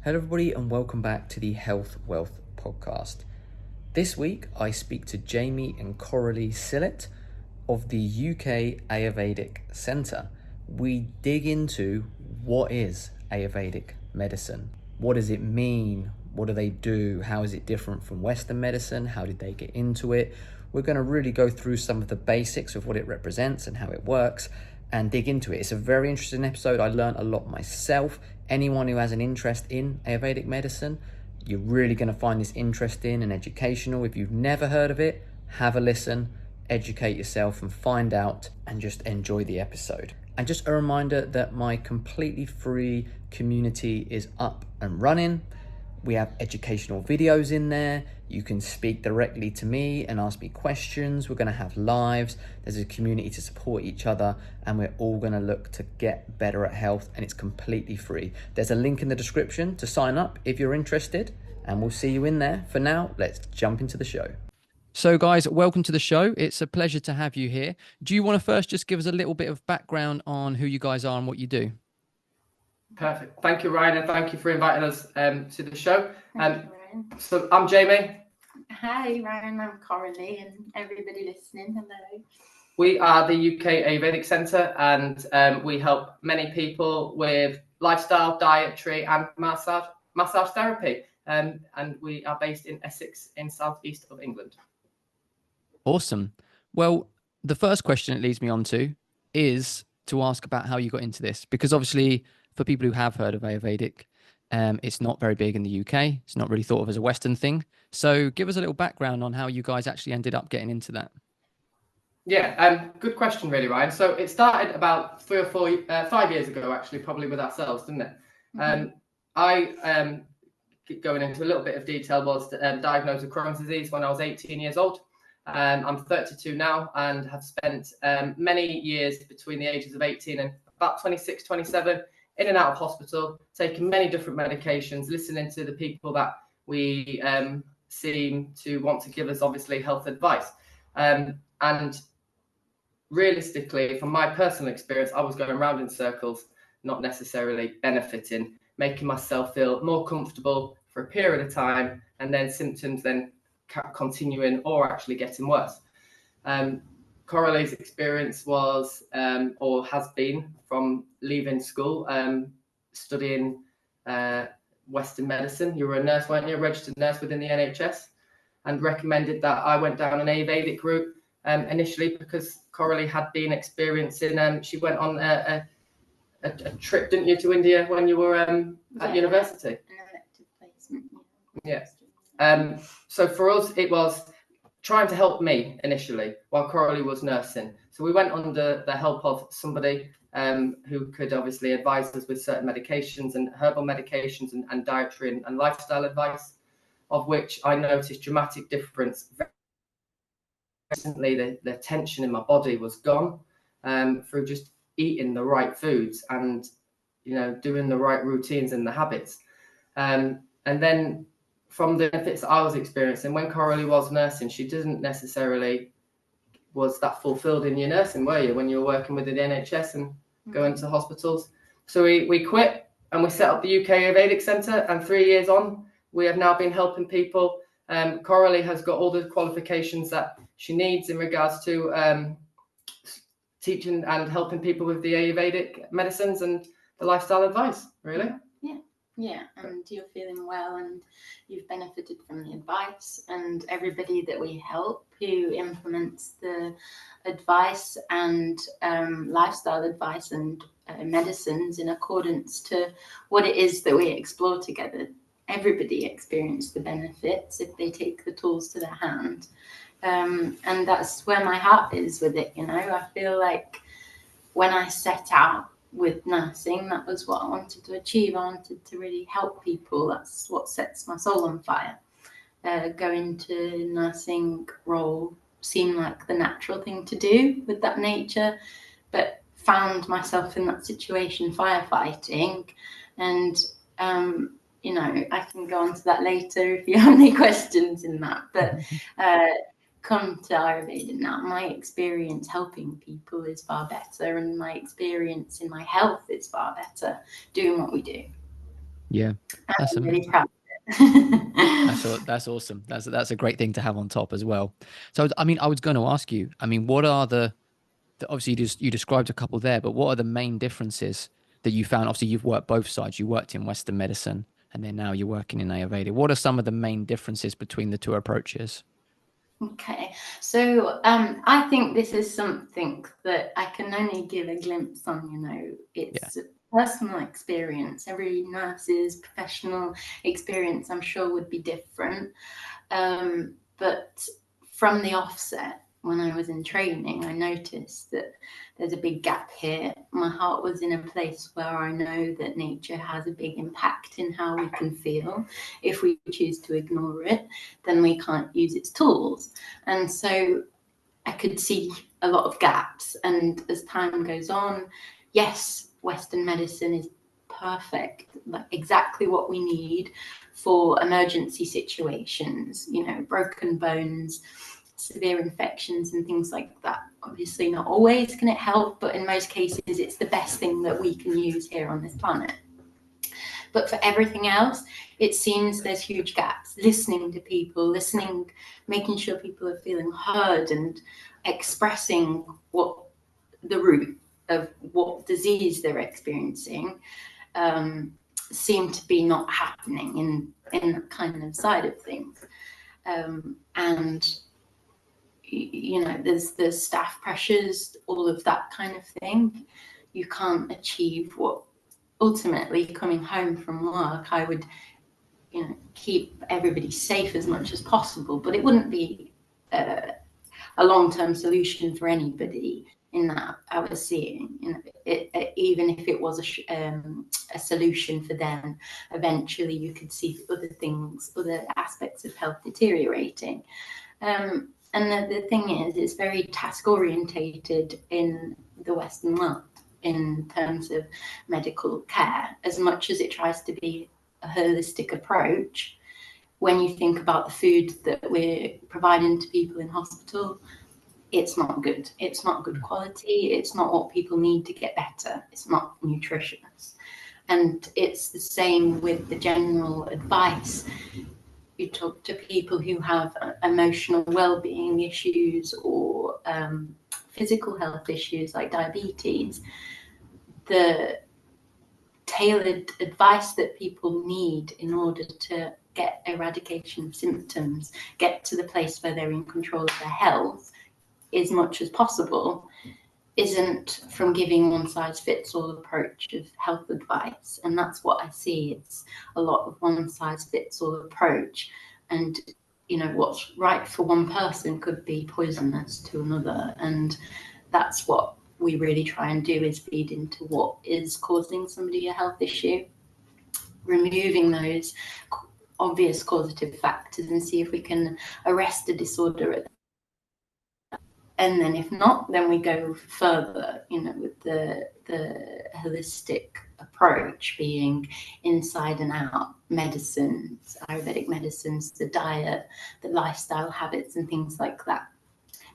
Hello everybody and welcome back to the Health Wealth Podcast. This week I speak to Jamie and Coralie Sillett of the UK Ayurvedic Centre. We dig into what is Ayurvedic medicine, what does it mean, what do they do, how is it different from Western medicine, how did they get into it. We're going to really go through some of the basics of what it represents and how it works and dig into it. It's a very interesting episode. I learned a lot myself. Anyone who has an interest in Ayurvedic medicine, you're really going to find this interesting and educational. If you've never heard of it, have a listen, educate yourself and find out, and just enjoy the episode. And just a reminder that my completely free community is up and running. We have educational videos in there. You can speak directly to me and ask me questions. We're going to have lives. There's a community to support each other, and we're all going to look to get better at health, and it's completely free. There's a link in the description to sign up if you're interested, and we'll see you in there. For now, let's jump into the show. So guys, welcome to the show. It's a pleasure to have you here. Do you want to first just give us a little bit of background on who you guys are and what you do? Perfect. Thank you, Ryan, and thank you for inviting us to the show. So I'm Jamie. Hi, Ryan. I'm Coralie, and everybody listening. Hello. We are the UK Ayurvedic Centre, and we help many people with lifestyle, dietary, and massage therapy. And we are based in Essex, in southeast of England. Awesome. Well, the first question it leads me on to is to ask about how you got into this, because obviously, for people who have heard of Ayurvedic, it's not very big in the UK. It's not really thought of as a Western thing. So give us a little background on how you guys actually ended up getting into that. Yeah, good question, really, Ryan. So it started about 5 years ago, actually, probably with ourselves, didn't it? I, going into a little bit of detail, was diagnosed with Crohn's disease when I was 18 years old. I'm 32 now and have spent many years between the ages of 18 and about 26, 27, in and out of hospital, taking many different medications, listening to the people that we seem to want to give us, obviously, health advice. And realistically, from my personal experience, I was going around in circles, not necessarily benefiting, making myself feel more comfortable for a period of time, and then symptoms then continuing or actually getting worse. Coralie's experience was or has been from leaving school, studying Western medicine. You were a nurse, weren't you? A registered nurse within the NHS, and recommended that I went down an Ayurvedic route initially because Coralie had been experiencing. She went on a trip, didn't you, to India when you were at university? An elective placement. Yeah. So for us, it was trying to help me initially while Coralie was nursing. So we went under the help of somebody who could obviously advise us with certain medications and herbal medications and dietary and lifestyle advice, of which I noticed dramatic difference. Recently, the tension in my body was gone through just eating the right foods and, doing the right routines and the habits. And then from the benefits that I was experiencing, when Coralie was nursing, she didn't necessarily was that fulfilled in your nursing, were you, when you were working with the NHS and going to hospitals? So we quit and we set up the UK Ayurvedic Centre, and 3 years on, we have now been helping people. Coralie has got all the qualifications that she needs in regards to teaching and helping people with the Ayurvedic medicines and the lifestyle advice, really. Yeah, and you're feeling well and you've benefited from the advice, and everybody that we help who implements the advice and lifestyle advice and medicines in accordance to what it is that we explore together. Everybody experiences the benefits if they take the tools to their hand. And that's where my heart is with it, I feel like when I set out with nursing, that was what I wanted to achieve. I wanted to really help people. That's what sets my soul on fire. Going to nursing role seemed like the natural thing to do with that nature, but found myself in that situation firefighting. And, I can go on to that later if you have any questions in that. But come to Ayurveda now, my experience helping people is far better, and my experience in my health is far better doing what we do. Yeah, that's I'm really amazing. proud of it. That's awesome. That's a great thing to have on top as well. So, I mean, I was going to ask you, I mean, what are obviously you described a couple there, but what are the main differences that you found? Obviously, you've worked both sides. You worked in Western medicine, and then now you're working in Ayurveda. What are some of the main differences between the two approaches? Okay, so I think this is something that I can only give a glimpse on. Yeah. It's a personal experience. Every nurse's professional experience, I'm sure, would be different. But from the offset, when I was in training, I noticed that there's a big gap here. My heart was in a place where I know that nature has a big impact in how we can feel. If we choose to ignore it, then we can't use its tools. And so I could see a lot of gaps. And as time goes on, yes, Western medicine is perfect, like exactly what we need for emergency situations, broken bones, severe infections, and things like that. Obviously, not always can it help, but in most cases, it's the best thing that we can use here on this planet. But for everything else, it seems there's huge gaps. Listening to people, making sure people are feeling heard and expressing what the root of what disease they're experiencing seem to be not happening in that kind of side of things. And there's staff pressures, all of that kind of thing. You can't achieve what ultimately coming home from work, I would, keep everybody safe as much as possible, but it wouldn't be a long-term solution for anybody in that I was seeing. Even if it was a solution for them, eventually you could see other aspects of health deteriorating. And the thing is, it's very task orientated in the Western world in terms of medical care, as much as it tries to be a holistic approach. When you think about the food that we're providing to people in hospital, it's not good. It's not good quality. It's not what people need to get better. It's not nutritious. And it's the same with the general advice. You talk to people who have emotional well-being issues or physical health issues like diabetes, the tailored advice that people need in order to get eradication of symptoms, get to the place where they're in control of their health as much as possible, isn't from giving one size fits all approach of health advice. And that's what I see. It's a lot of one size fits all approach. And what's right for one person could be poisonous to another. And that's what we really try and do, is feed into what is causing somebody a health issue, removing those obvious causative factors and see if we can arrest a disorder at that. And then if not, then we go further, with the holistic approach being inside and out medicines, Ayurvedic medicines, the diet, the lifestyle habits and things like that.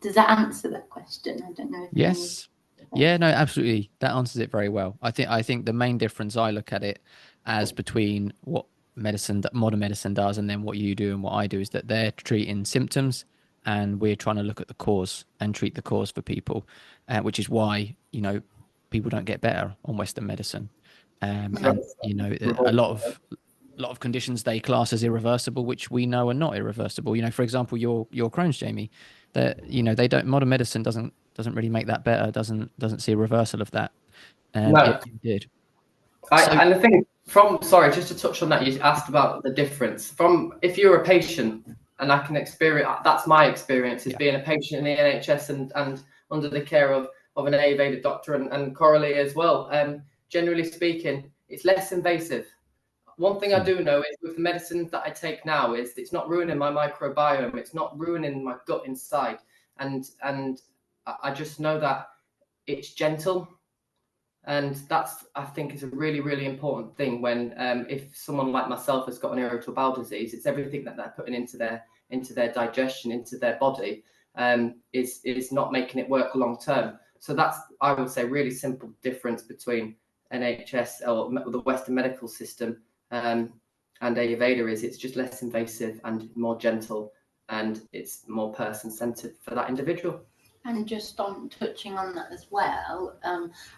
Does that answer that question? I don't know if Yes. Yeah, no, absolutely. That answers it very well. I think the main difference I look at it as between what modern medicine does and then what you do and what I do is that they're treating symptoms and we're trying to look at the cause and treat the cause for people, which is why, people don't get better on Western medicine. And a lot of conditions they class as irreversible, which we know are not irreversible. For example, your Crohn's, Jamie, that they don't modern medicine doesn't really make that better. Doesn't see a reversal of that. No. If you did, And the thing sorry, just to touch on that, you asked about the difference from if you're a patient, and I can experience, that's my experience, is being a patient in the NHS and under the care of an Ayurveda doctor and Coralie as well. Generally speaking, it's less invasive. One thing I do know is with the medicines that I take now is it's not ruining my microbiome. It's not ruining my gut inside. And I just know that it's gentle. And that's, I think, is a really, really important thing when if someone like myself has got an irritable bowel disease, it's everything that they're putting into their digestion, into their body, is not making it work long term. So that's, I would say, really simple difference between NHS or the Western medical system And Ayurveda it's just less invasive and more gentle, and it's more person-centered for that individual. And just on touching on that as well,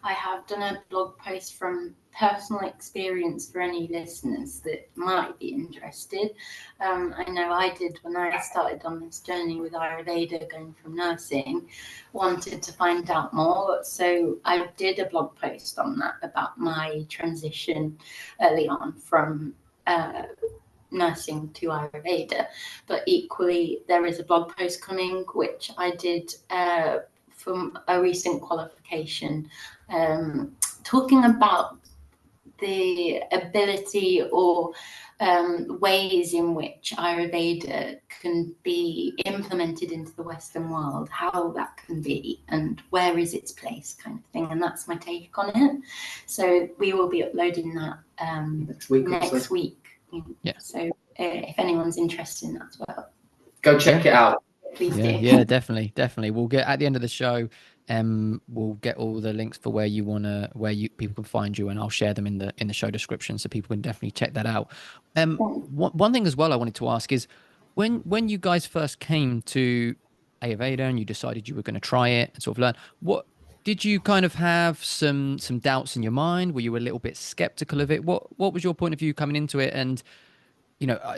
I have done a blog post from personal experience for any listeners that might be interested. I know I did when I started on this journey with Ayurveda, going from nursing, wanted to find out more. So I did a blog post on that about my transition early on from nursing to Ayurveda, but equally there is a blog post coming which I did from a recent qualification, talking about the ability or ways in which Ayurveda can be implemented into the Western world, how that can be and where is its place, kind of thing. And that's my take on it. So we will be uploading that next week. Yeah. So if anyone's interested in that as well, go check it out. Please do. Yeah, definitely. We'll get at the end of the show. We'll get all the links for where people can find you, and I'll share them in the show description so people can definitely check that out. One thing as well I wanted to ask is when you guys first came to Ayurveda and you decided you were going to try it and sort of learn, what did you kind of have some doubts in your mind? Were you a little bit skeptical of it? What was your point of view coming into it? And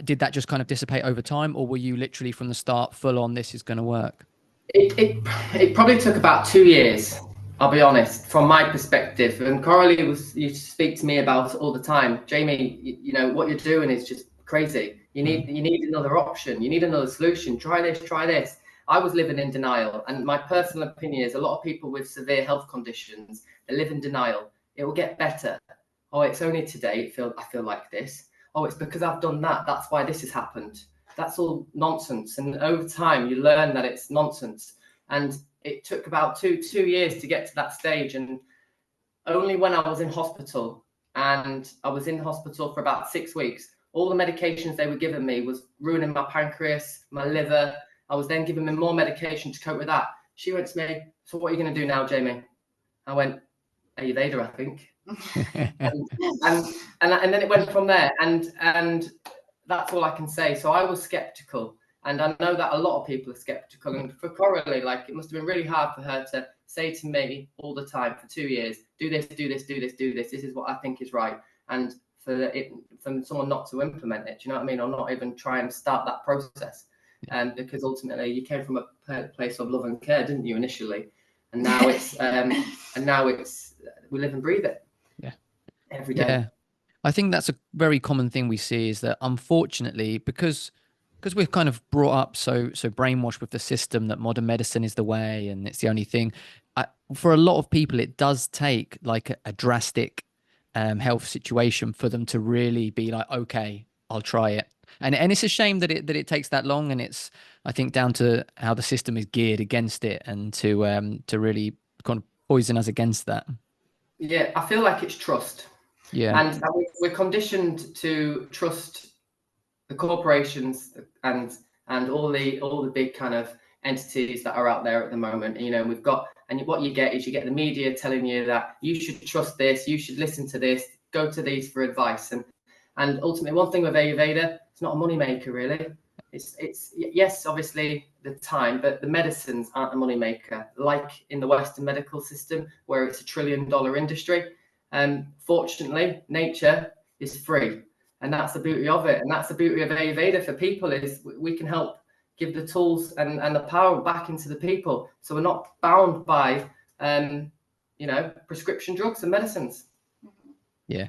did that just kind of dissipate over time, or were you literally from the start full on, this is going to work? It probably took about 2 years, I'll be honest, from my perspective. And Coralie used to speak to me about it all the time. Jamie, what you're doing is just crazy. You need another option. You need another solution. Try this, try this. I was living in denial. And my personal opinion is a lot of people with severe health conditions, they live in denial. It will get better. Oh, it's only today. I feel like this. Oh, it's because I've done that. That's why this has happened. That's all nonsense. And over time, you learn that it's nonsense. And it took about two years to get to that stage. And only when I was in hospital, and I was in hospital for about 6 weeks, all the medications they were giving me was ruining my pancreas, my liver. I was then giving me more medication to cope with that. She went to me, so what are you going to do now, Jamie? I went, Ayurveda, I think. and then it went from there, and that's all I can say. So I was skeptical, and I know that a lot of people are skeptical. And for Coralie, it must have been really hard for her to say to me all the time for 2 years, do this, do this, do this, do this. This is what I think is right. And for someone not to implement it, do you know what I mean, or not even try and start that process, because ultimately you came from a place of love and care, didn't you, initially? And now it's we live and breathe it. Every day. Yeah, I think that's a very common thing we see, is that unfortunately, because we're kind of brought up so brainwashed with the system that modern medicine is the way and it's the only thing, for a lot of people it does take like a drastic health situation for them to really be like, okay, I'll try it. And it's a shame that it takes that long, and it's, I think, down to how the system is geared against it and to really kind of poison us against that. Yeah, I feel like it's trust. Yeah. And we're conditioned to trust the corporations and all the big kind of entities that are out there at the moment. We've got, and what you get is you get the media telling you that you should trust this, you should listen to this, go to these for advice. And ultimately, one thing with Ayurveda, it's not a moneymaker, really. It's yes, obviously the time, but the medicines aren't a moneymaker, like in the Western medical system, where it's $1 trillion industry. Fortunately, nature is free, and that's the beauty of it. And that's the beauty of Ayurveda for people, is we can help give the tools and the power back into the people, so we're not bound by prescription drugs and medicines. Yeah,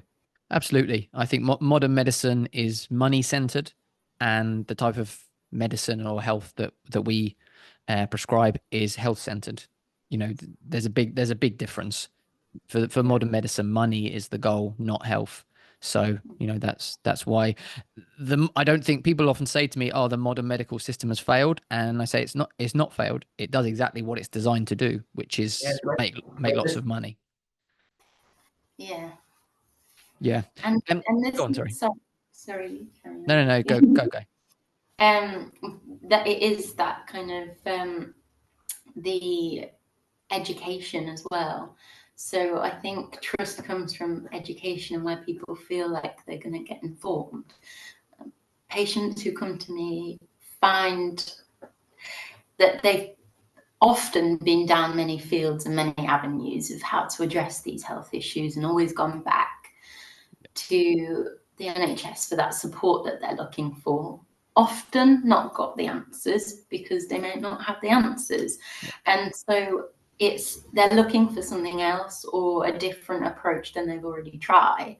absolutely. I think modern medicine is money centered, and the type of medicine or health that we prescribe is health centered. There's a big difference. For modern medicine, money is the goal, not health. So that's why I don't think people often say to me, "Oh, the modern medical system has failed," and I say it's not failed. It does exactly what it's designed to do, which is make lots of money. Yeah. Yeah. And this, go on, sorry. Sorry. No. Go. That it is that kind of the education as well, So I think trust comes from education and where people feel like they're going to get informed. Patients who come to me find that they've often been down many fields and many avenues of how to address these health issues and always gone back to the NHS for that support that they're looking for. Often not got the answers because they may not have the answers. And so they're looking for something else or a different approach than they've already tried.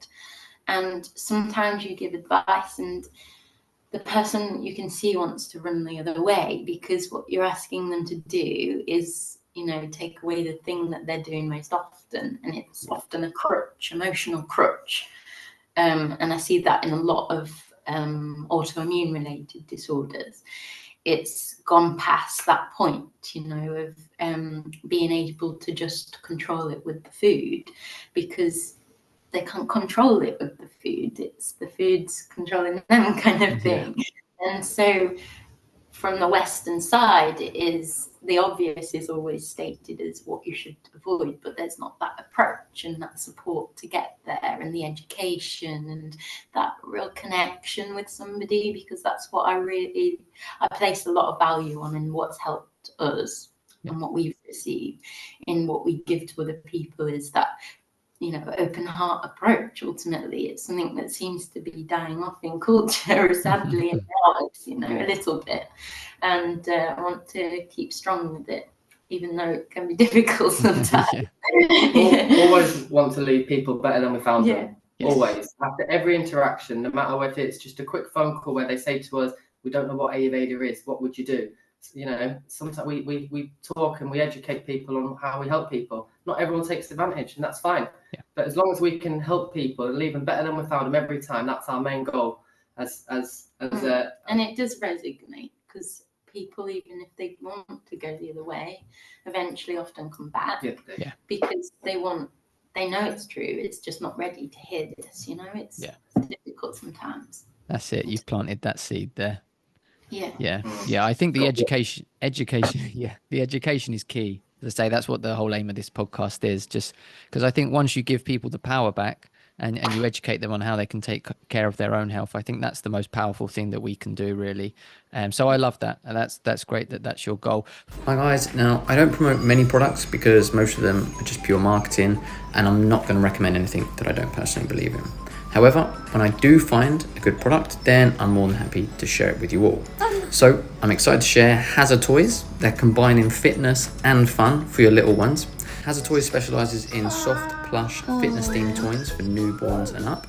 And sometimes you give advice and the person you can see wants to run the other way because what you're asking them to do is, take away the thing that they're doing most often. And it's often a crutch, emotional crutch. And I see that in a lot of autoimmune related disorders. It's gone past that point, of being able to just control it with the food because they can't control it with the food. It's the food's controlling them kind of thing. Yeah. And so from the Western side, the obvious is always stated as what you should avoid, but there's not that approach and that support to get there and the education and that real connection with somebody, because that's what I place a lot of value on in what's helped us and what we've received in what we give to other people is that open heart approach. Ultimately, it's something that seems to be dying off in culture, sadly, in lives, a little bit. And I want to keep strong with it, even though it can be difficult sometimes. Always want to leave people better than we found them. Yes. Always. After every interaction, no matter if it's just a quick phone call where they say to us, we don't know what Ayurveda is, what would you do? Sometimes we talk and we educate people on how we help people. Not everyone takes advantage, and that's fine. Yeah. But as long as we can help people and leave them better than we found them every time, that's our main goal. And it does resonate because people, even if they want to go the other way, eventually often come back because they know it's true. It's just not ready to hear this. It's difficult sometimes. That's it. You've planted that seed there. Yeah. I think the education, the education is key. As I say, that's what the whole aim of this podcast is, just because I think once you give people the power back and you educate them on how they can take care of their own health, I think that's the most powerful thing that we can do, really. So I love that. And that's great that that's your goal. Hi guys. Now, I don't promote many products because most of them are just pure marketing, and I'm not going to recommend anything that I don't personally believe in. However, when I do find a good product, then I'm more than happy to share it with you all. So I'm excited to share Hazard Toys. They're combining fitness and fun for your little ones. Hazard Toys specialises in soft, plush, fitness-themed toys for newborns and up.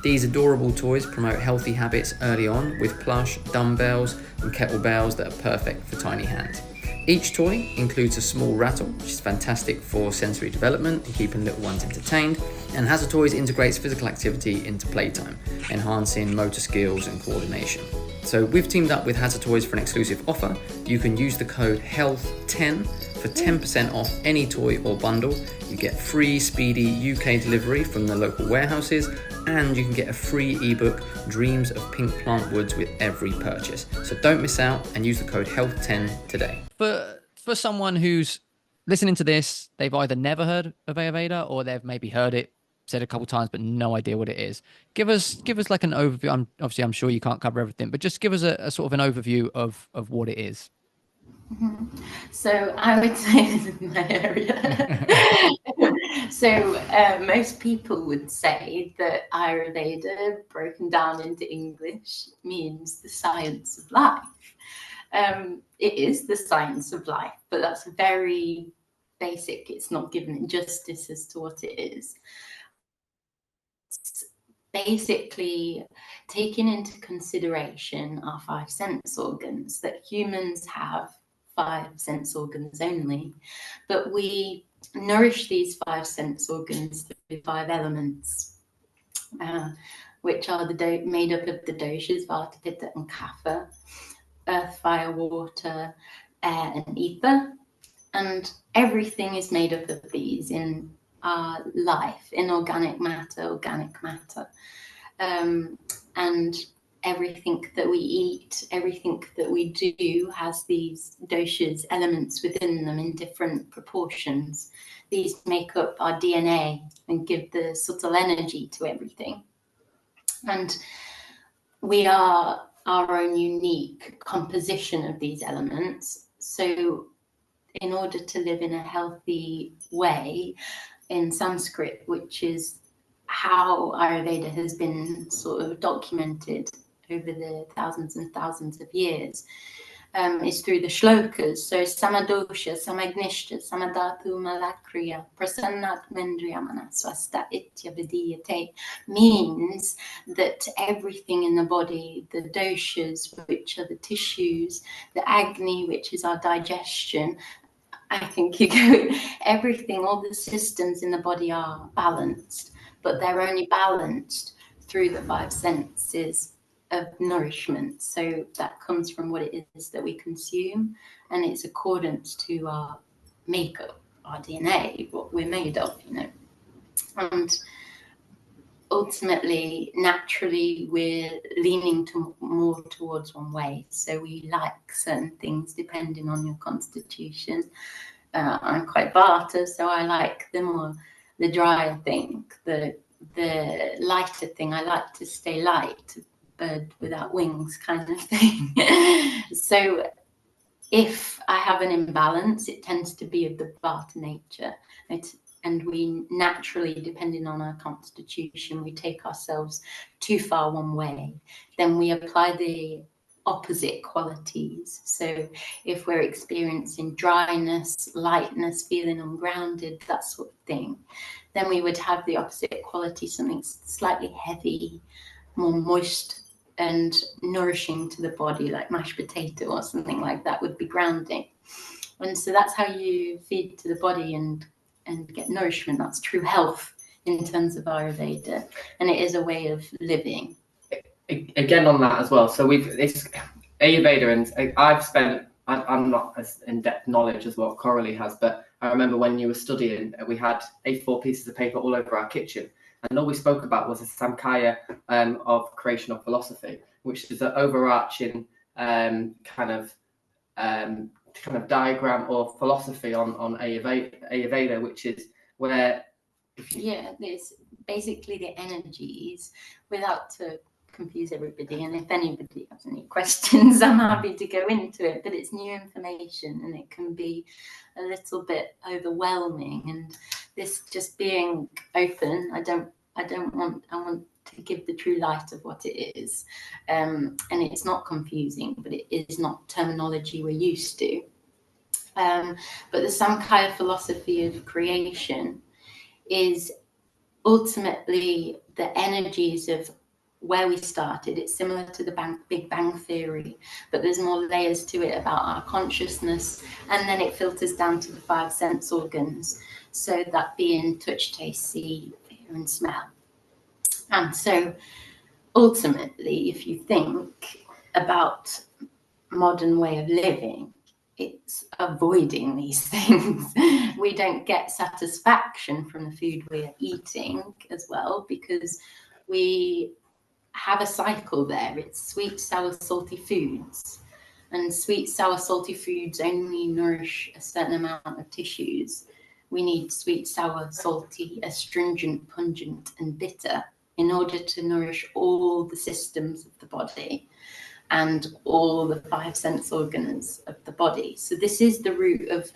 These adorable toys promote healthy habits early on with plush, dumbbells and kettlebells that are perfect for tiny hands. Each toy includes a small rattle, which is fantastic for sensory development and keeping little ones entertained. And Hazard Toys integrates physical activity into playtime, enhancing motor skills and coordination. So we've teamed up with Hazard Toys for an exclusive offer. You can use the code HEALTH10 for 10% off any toy or bundle. You get free speedy UK delivery from the local warehouses, and you can get a free ebook, Dreams of Pink Plant Woods, with every purchase. So don't miss out and use the code HEALTH10 today. For someone who's listening to this, they've either never heard of Ayurveda or they've maybe heard it said a couple of times but no idea what it is. Give us like an overview. I'm sure you can't cover everything, but just give us a sort of an overview of what it is. Mm-hmm. So I would say this is my area. So most people would say that Ayurveda, broken down into English, means the science of life. It is the science of life, but that's very basic. It's not giving it justice as to what it is. It's basically taking into consideration our 5 sense organs, that humans have 5 sense organs only, but we nourish these 5 sense organs through 5 elements, which are made up of the doshas, Vata, Pitta and Kapha, earth, fire, water, air and ether. And everything is made up of these in our life, in organic matter. And everything that we eat, everything that we do has these doshas, elements within them in different proportions. These make up our DNA and give the subtle energy to everything. And we are our own unique composition of these elements. So in order to live in a healthy way, in Sanskrit, which is how Ayurveda has been sort of documented over the thousands and thousands of years, is through the shlokas. So samadosha, samagnishta, samadhatu malakriya, prasannatmendriya manaswasta itya vidiyate, means that everything in the body, the doshas, which are the tissues, the agni, which is our digestion, I can keep going, everything, all the systems in the body are balanced, but they're only balanced through the 5 senses of nourishment. So that comes from what it is that we consume, and it's accordance to our makeup, our DNA, what we're made of, you know. And ultimately, naturally, we're leaning more towards one way. So we like certain things depending on your constitution. I'm quite Vata, so I like the drier thing, the lighter thing. I like to stay light, bird without wings kind of thing. So if I have an imbalance, it tends to be of the Vata nature. And we naturally, depending on our constitution, we take ourselves too far one way. Then we apply the opposite qualities. So if we're experiencing dryness, lightness, feeling ungrounded, that sort of thing, then we would have the opposite quality, something slightly heavy, more moist and nourishing to the body, like mashed potato or something like that would be grounding. And so that's how you feed to the body and get nourishment. That's true health in terms of Ayurveda, and it is a way of living. Again on that as well, so it's Ayurveda, and I'm not as in-depth knowledge as what Coralie has, but I remember when you were studying, we had A4 pieces of paper all over our kitchen, and all we spoke about was a Samkhya of creational philosophy, which is an overarching kind of diagram or philosophy on Ayurveda, which is where there's basically the energies, without to confuse everybody, and if anybody has any questions, I'm happy to go into it, but it's new information and it can be a little bit overwhelming, and this just being open, I want to give the true light of what it is, and it's not confusing, but it is not terminology we're used to. But the Samkhya philosophy of creation is ultimately the energies of where we started. It's similar to the Big Bang Theory, but there's more layers to it about our consciousness, and then it filters down to the 5 sense organs, so that being touch, taste, see, hear and smell. And so ultimately, if you think about modern way of living, it's avoiding these things. We don't get satisfaction from the food we're eating as well, because we have a cycle there. It's sweet, sour, salty foods, and sweet, sour, salty foods only nourish a certain amount of tissues. We need sweet, sour, salty, astringent, pungent and bitter in order to nourish all the systems of the body and all the 5 sense organs of the body. So this is the root of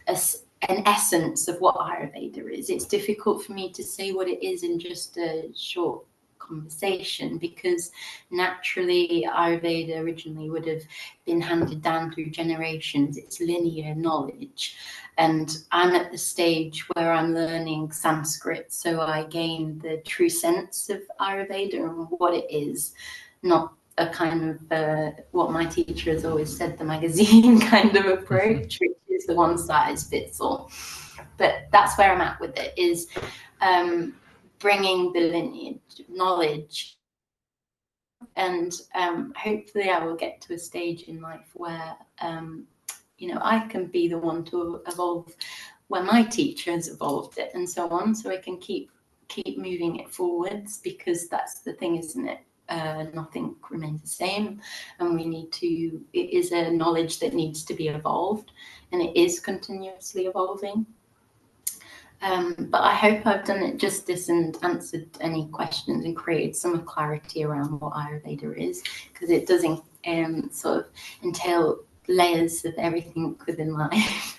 an essence of what Ayurveda is. It's difficult for me to say what it is in just a short conversation, because naturally Ayurveda originally would have been handed down through generations. It's linear knowledge, and I'm at the stage where I'm learning Sanskrit, so I gain the true sense of Ayurveda and what it is, not a kind of what my teacher has always said, the magazine kind of approach, which is the one size fits all. But that's where I'm at with it, is bringing the lineage knowledge, and hopefully I will get to a stage in life where I can be the one to evolve where my teacher has evolved it, and so on, so I can keep moving it forwards, because that's the thing, isn't it? nothing remains the same, and it is a knowledge that needs to be evolved, and it is continuously evolving. But I hope I've done it justice and answered any questions and created some clarity around what Ayurveda is, because it does sort of entail layers of everything within life.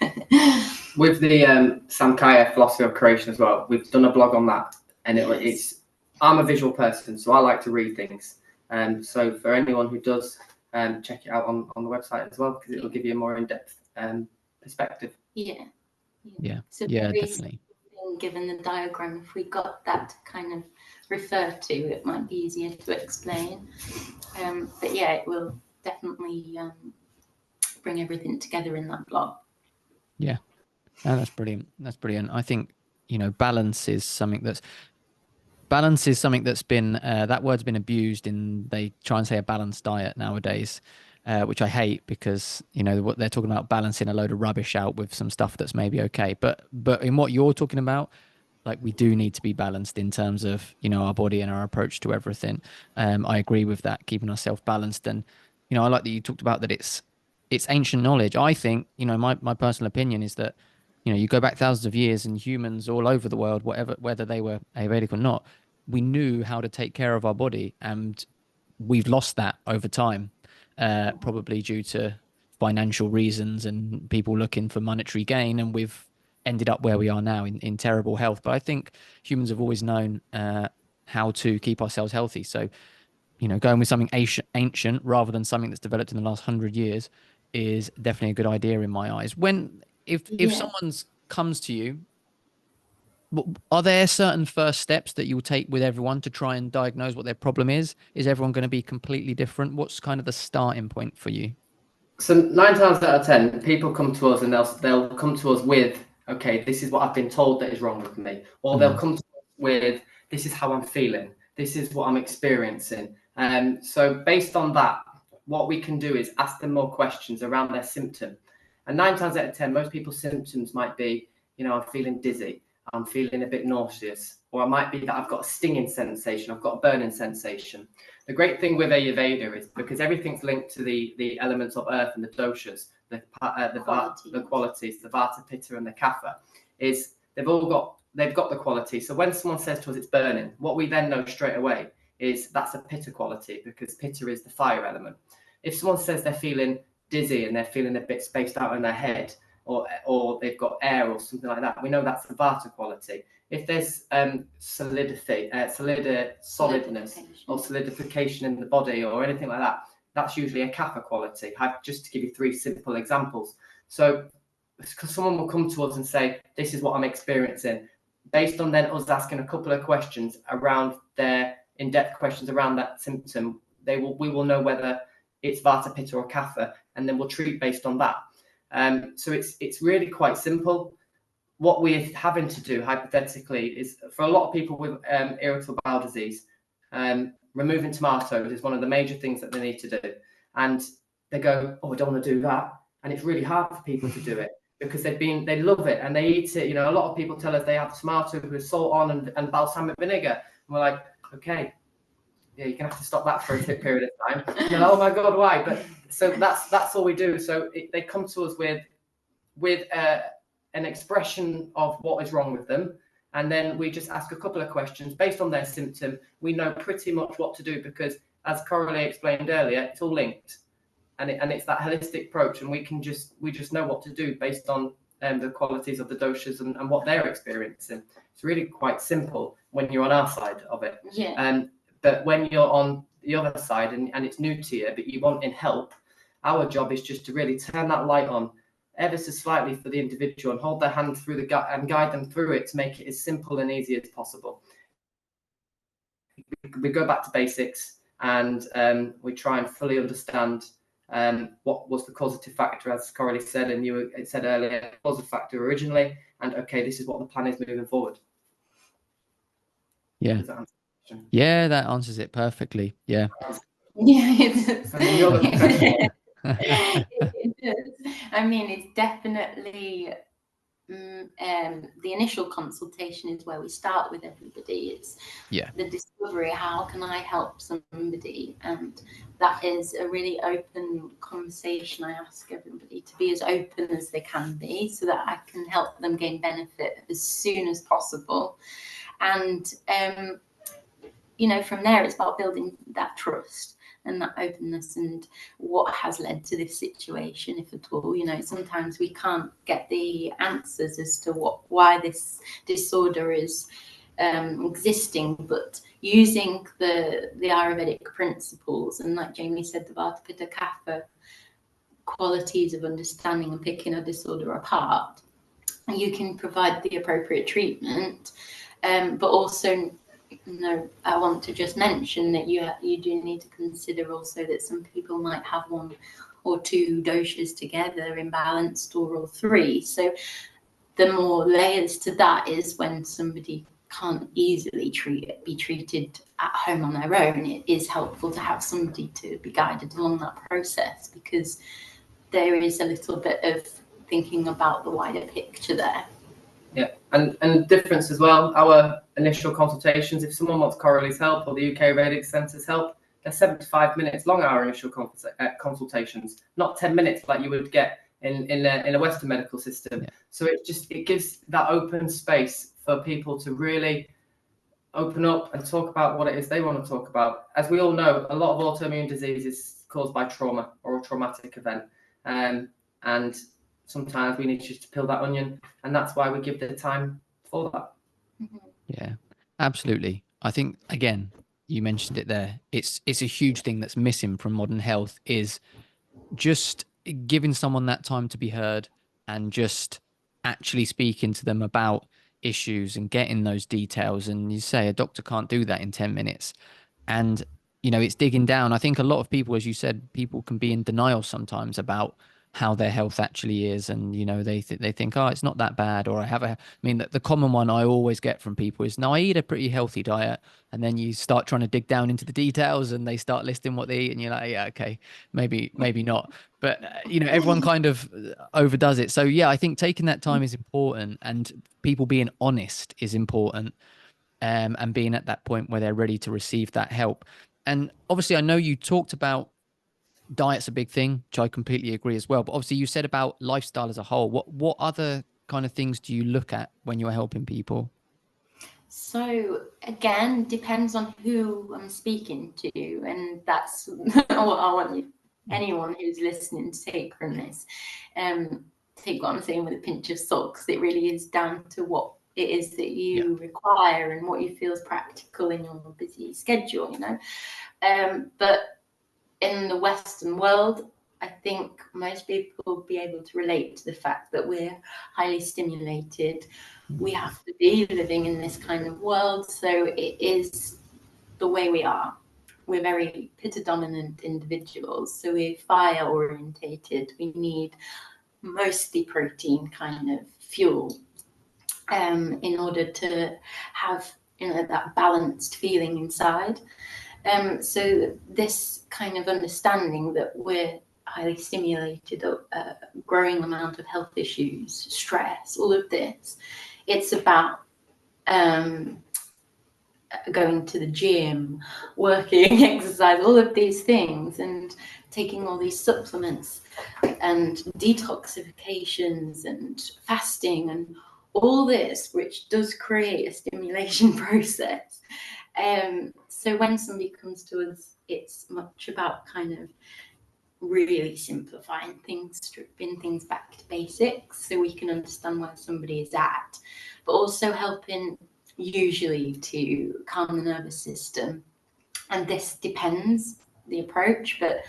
With the Samkhya philosophy of creation as well, we've done a blog on that, and it's I'm a visual person, so I like to read things. So for anyone who does, check it out on the website as well, because it will give you a more in-depth perspective. Yeah. So definitely. Given the diagram, if we got that to kind of refer to, it might be easier to explain. But yeah, it will definitely bring everything together in that blog. Yeah, no, that's brilliant. That's brilliant. I think, balance is something that's been that word's been abused in, they try and say a balanced diet nowadays, which I hate, because what they're talking about, balancing a load of rubbish out with some stuff that's maybe okay, but in what you're talking about, like, we do need to be balanced in terms of our body and our approach to everything. I agree with that, keeping ourselves balanced. And I like that you talked about that it's ancient knowledge. I think my personal opinion is that you go back thousands of years, and humans all over the world, whether they were Ayurvedic or not, we knew how to take care of our body, and we've lost that over time, probably due to financial reasons and people looking for monetary gain, and we've ended up where we are now in terrible health. But I think humans have always known how to keep ourselves healthy. So going with something ancient rather than something that's developed in the last 100 years is definitely a good idea in my eyes. If someone comes to you, are there certain first steps that you'll take with everyone to try and diagnose what their problem is? Is everyone going to be completely different? What's kind of the starting point for you? So 9 times out of 10, people come to us and they'll come to us with, okay, this is what I've been told that is wrong with me, or they'll come to us with, this is how I'm feeling, this is what I'm experiencing. So based on that, what we can do is ask them more questions around their symptom. And 9 times out of 10, most people's symptoms might be, I'm feeling dizzy, I'm feeling a bit nauseous, or it might be that I've got a stinging sensation, I've got a burning sensation. The great thing with Ayurveda is, because everything's linked to the elements of earth and the doshas, the qualities, the vata, pitta, and the kapha, is they've got the quality. So when someone says to us it's burning, what we then know straight away is that's a pitta quality, because pitta is the fire element. If someone says they're feeling dizzy and they're feeling a bit spaced out in their head, or they've got air or something like that, we know that's the vata quality. If there's solidness or solidification in the body or anything like that, that's usually a kapha quality. Just to give you 3 simple examples. So someone will come to us and say, this is what I'm experiencing. Based on then us asking a couple of questions around their in-depth questions around that symptom, we will know whether it's vata, pitta, or kapha, and then we'll treat based on that. So it's really quite simple. What we're having to do hypothetically is, for a lot of people with irritable bowel disease, removing tomatoes is one of the major things that they need to do. And they go, oh, I don't want to do that. And it's really hard for people to do it, because they love it and they eat it. A lot of people tell us they have tomato with salt on and balsamic vinegar. And we're like, okay, yeah, you're gonna have to stop that for a period of time. Like, oh my God, why? But so that's all we do. So they come to us with an expression of what is wrong with them, and then we just ask a couple of questions based on their symptom. We know pretty much what to do, because, as Coralie explained earlier, it's all linked, and it's that holistic approach, and we just know what to do based on the qualities of the doshas and what they're experiencing. It's really quite simple when you're on our side of it. Yeah. But when you're on the other side and it's new to you, but you want in help, our job is just to really turn that light on ever so slightly for the individual and hold their hand through the gut and guide them through it to make it as simple and easy as possible. We go back to basics, and we try and fully understand what was the causative factor, as Coralie said, and you said earlier, causative factor originally, and okay, this is what the plan is moving forward. Yeah. Yeah, that answers it perfectly. Yeah. Yeah, it does. It does. I mean, it's definitely the initial consultation is where we start with everybody. It's the discovery, how can I help somebody? And that is a really open conversation. I ask everybody to be as open as they can be so that I can help them gain benefit as soon as possible. And from there, it's about building that trust and that openness and what has led to this situation, if at all. Sometimes we can't get the answers as to why this disorder is existing, but using the Ayurvedic principles, and like Jamie said, the Vata Pitta Kapha qualities of understanding and picking a disorder apart, you can provide the appropriate treatment, but also I want to just mention that you do need to consider also that some people might have one or two doshas together imbalanced, or all three. So the more layers to that is when somebody can't easily be treated at home on their own. It is helpful to have somebody to be guided along that process, because there is a little bit of thinking about the wider picture there. Yeah, and the difference as well, our initial consultations, if someone wants Coralie's help or the UK Ayurvedic Centre's help, they're 75 minutes long, our initial consultations, not 10 minutes like you would get in a Western medical system. Yeah. So it gives that open space for people to really open up and talk about what it is they want to talk about. As we all know, a lot of autoimmune disease is caused by trauma or a traumatic event. And sometimes we need just to peel that onion, and that's why we give the time for that. Yeah, absolutely. I think, again, you mentioned it there. It's a huge thing that's missing from modern health, is just giving someone that time to be heard and just actually speaking to them about issues and getting those details. And you say a doctor can't do that in 10 minutes. And, it's digging down. I think a lot of people, as you said, people can be in denial sometimes about how their health actually is, and they think, oh, it's not that bad, or the common one I always get from people is, no, I eat a pretty healthy diet, and then you start trying to dig down into the details and they start listing what they eat, and you're like, yeah, okay, maybe not, but everyone kind of overdoes it. So yeah, I think taking that time is important, and people being honest is important, and being at that point where they're ready to receive that help. And obviously I know you talked about diet's a big thing, which I completely agree as well. But obviously you said about lifestyle as a whole. What other kind of things do you look at when you're helping people? So again, depends on who I'm speaking to. And that's what I want anyone who's listening to take from this. Take what I'm saying with a pinch of salt, because it really is down to what it is that you require and what you feel is practical in your busy schedule, But in the Western world, I think most people will be able to relate to the fact that we're highly stimulated. We have to be living in this kind of world. So it is the way we are. We're very pitta dominant individuals. So we're fire orientated. We need mostly protein kind of fuel in order to have that balanced feeling inside. So this kind of understanding that we're highly stimulated, a growing amount of health issues, stress, all of this, it's about going to the gym, working, exercise, all of these things, and taking all these supplements and detoxifications and fasting and all this, which does create a stimulation process. So when somebody comes to us, it's much about kind of really simplifying things, stripping things back to basics so we can understand where somebody is at, but also helping usually to calm the nervous system. And this depends the approach, but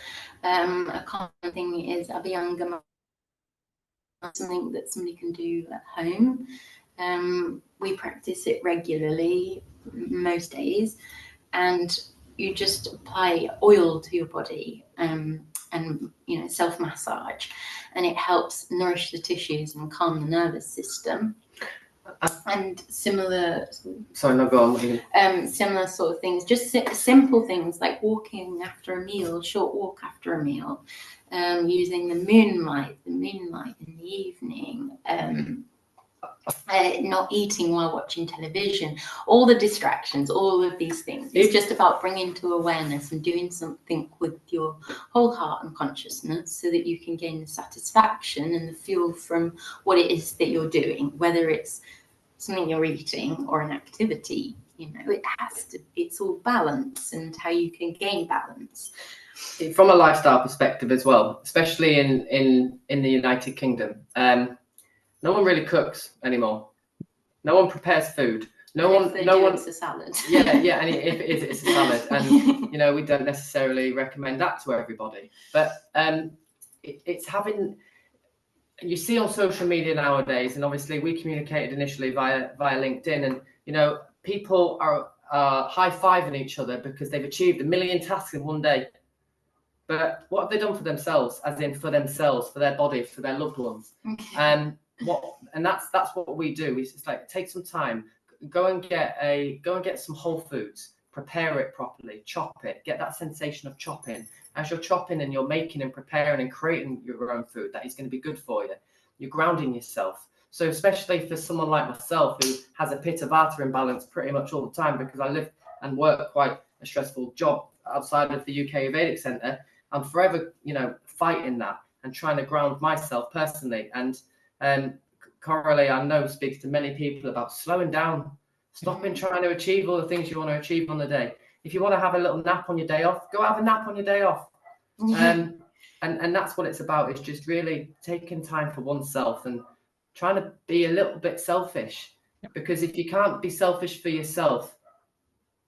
a common thing is Abhyanga, something that somebody can do at home. We practice it regularly most days, and you just apply oil to your body and self-massage, and it helps nourish the tissues and calm the nervous system. And similar similar sort of things, just simple things like walking after a meal, short walk after a meal, using the moonlight in the evening, not eating while watching television, all the distractions, all of these things. It's just about bringing to awareness and doing something with your whole heart and consciousness so that you can gain the satisfaction and the fuel from what it is that you're doing, whether it's something you're eating or an activity. It's all balance and how you can gain balance. From a lifestyle perspective as well, especially in the United Kingdom, no one really cooks anymore. No one prepares food. No one. It's a salad. Yeah, and if it is, it's a salad, and we don't necessarily recommend that to everybody. But it's having. You see on social media nowadays, and obviously we communicated initially via LinkedIn, and people are high-fiving each other because they've achieved 1 million tasks in one day. But what have they done for themselves? As in for themselves, for their body, for their loved ones. Okay. That's what we do. It's like take some time, go and get some whole foods, prepare it properly, chop it, get that sensation of chopping. As you're chopping and you're making and preparing and creating your own food that is going to be good for you, you're grounding yourself. So especially for someone like myself who has a pitta vata imbalance pretty much all the time because I live and work quite a stressful job outside of the UK Ayurvedic Centre, I'm forever, fighting that and trying to ground myself personally. And Coralie, I know, speaks to many people about slowing down, stopping trying to achieve all the things you want to achieve on the day. If you want to have a little nap on your day off, go have a nap on your day off. And that's what it's about. It's just really taking time for oneself and trying to be a little bit selfish. Because if you can't be selfish for yourself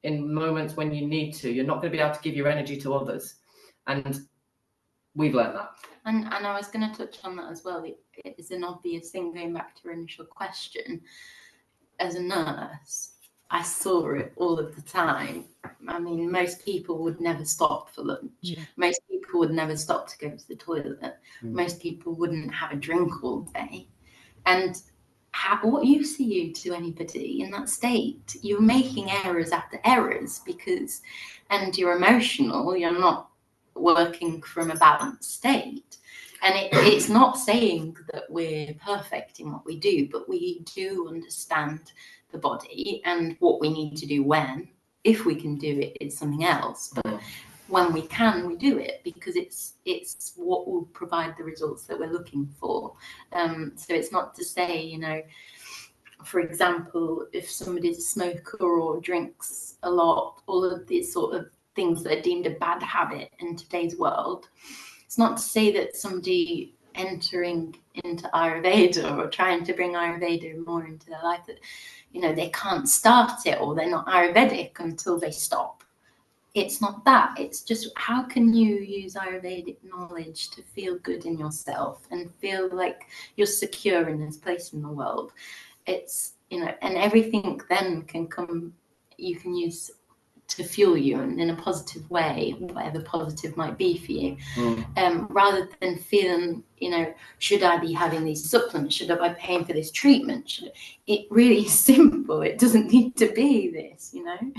in moments when you need to, you're not going to be able to give your energy to others. And we've learned that. And I was going to touch on that as well. It is an obvious thing, going back to your initial question. As a nurse, I saw it all of the time. I mean, most people would never stop for lunch. Yeah. Most people would never stop to go to the toilet. Most people wouldn't have a drink all day. And what use are you to anybody in that state? You're making errors after errors and you're emotional. You're not working from a balanced state. And it's not saying that we're perfect in what we do, but we do understand the body and what we need to do when. If we can do it, it's something else. But when we can, we do it because it's what will provide the results that we're looking for. So it's not to say, for example, if somebody's a smoker or drinks a lot, all of these sort of things that are deemed a bad habit in today's world, it's not to say that somebody entering into Ayurveda or trying to bring Ayurveda more into their life that, they can't start it or they're not Ayurvedic until they stop. It's not that. It's just how can you use Ayurvedic knowledge to feel good in yourself and feel like you're secure in this place in the world. It's, and everything then can come, you can use to fuel you in a positive way, whatever positive might be for you, rather than feeling, should I be having these supplements? Should I be paying for this treatment? It really is simple. It doesn't need to be this, And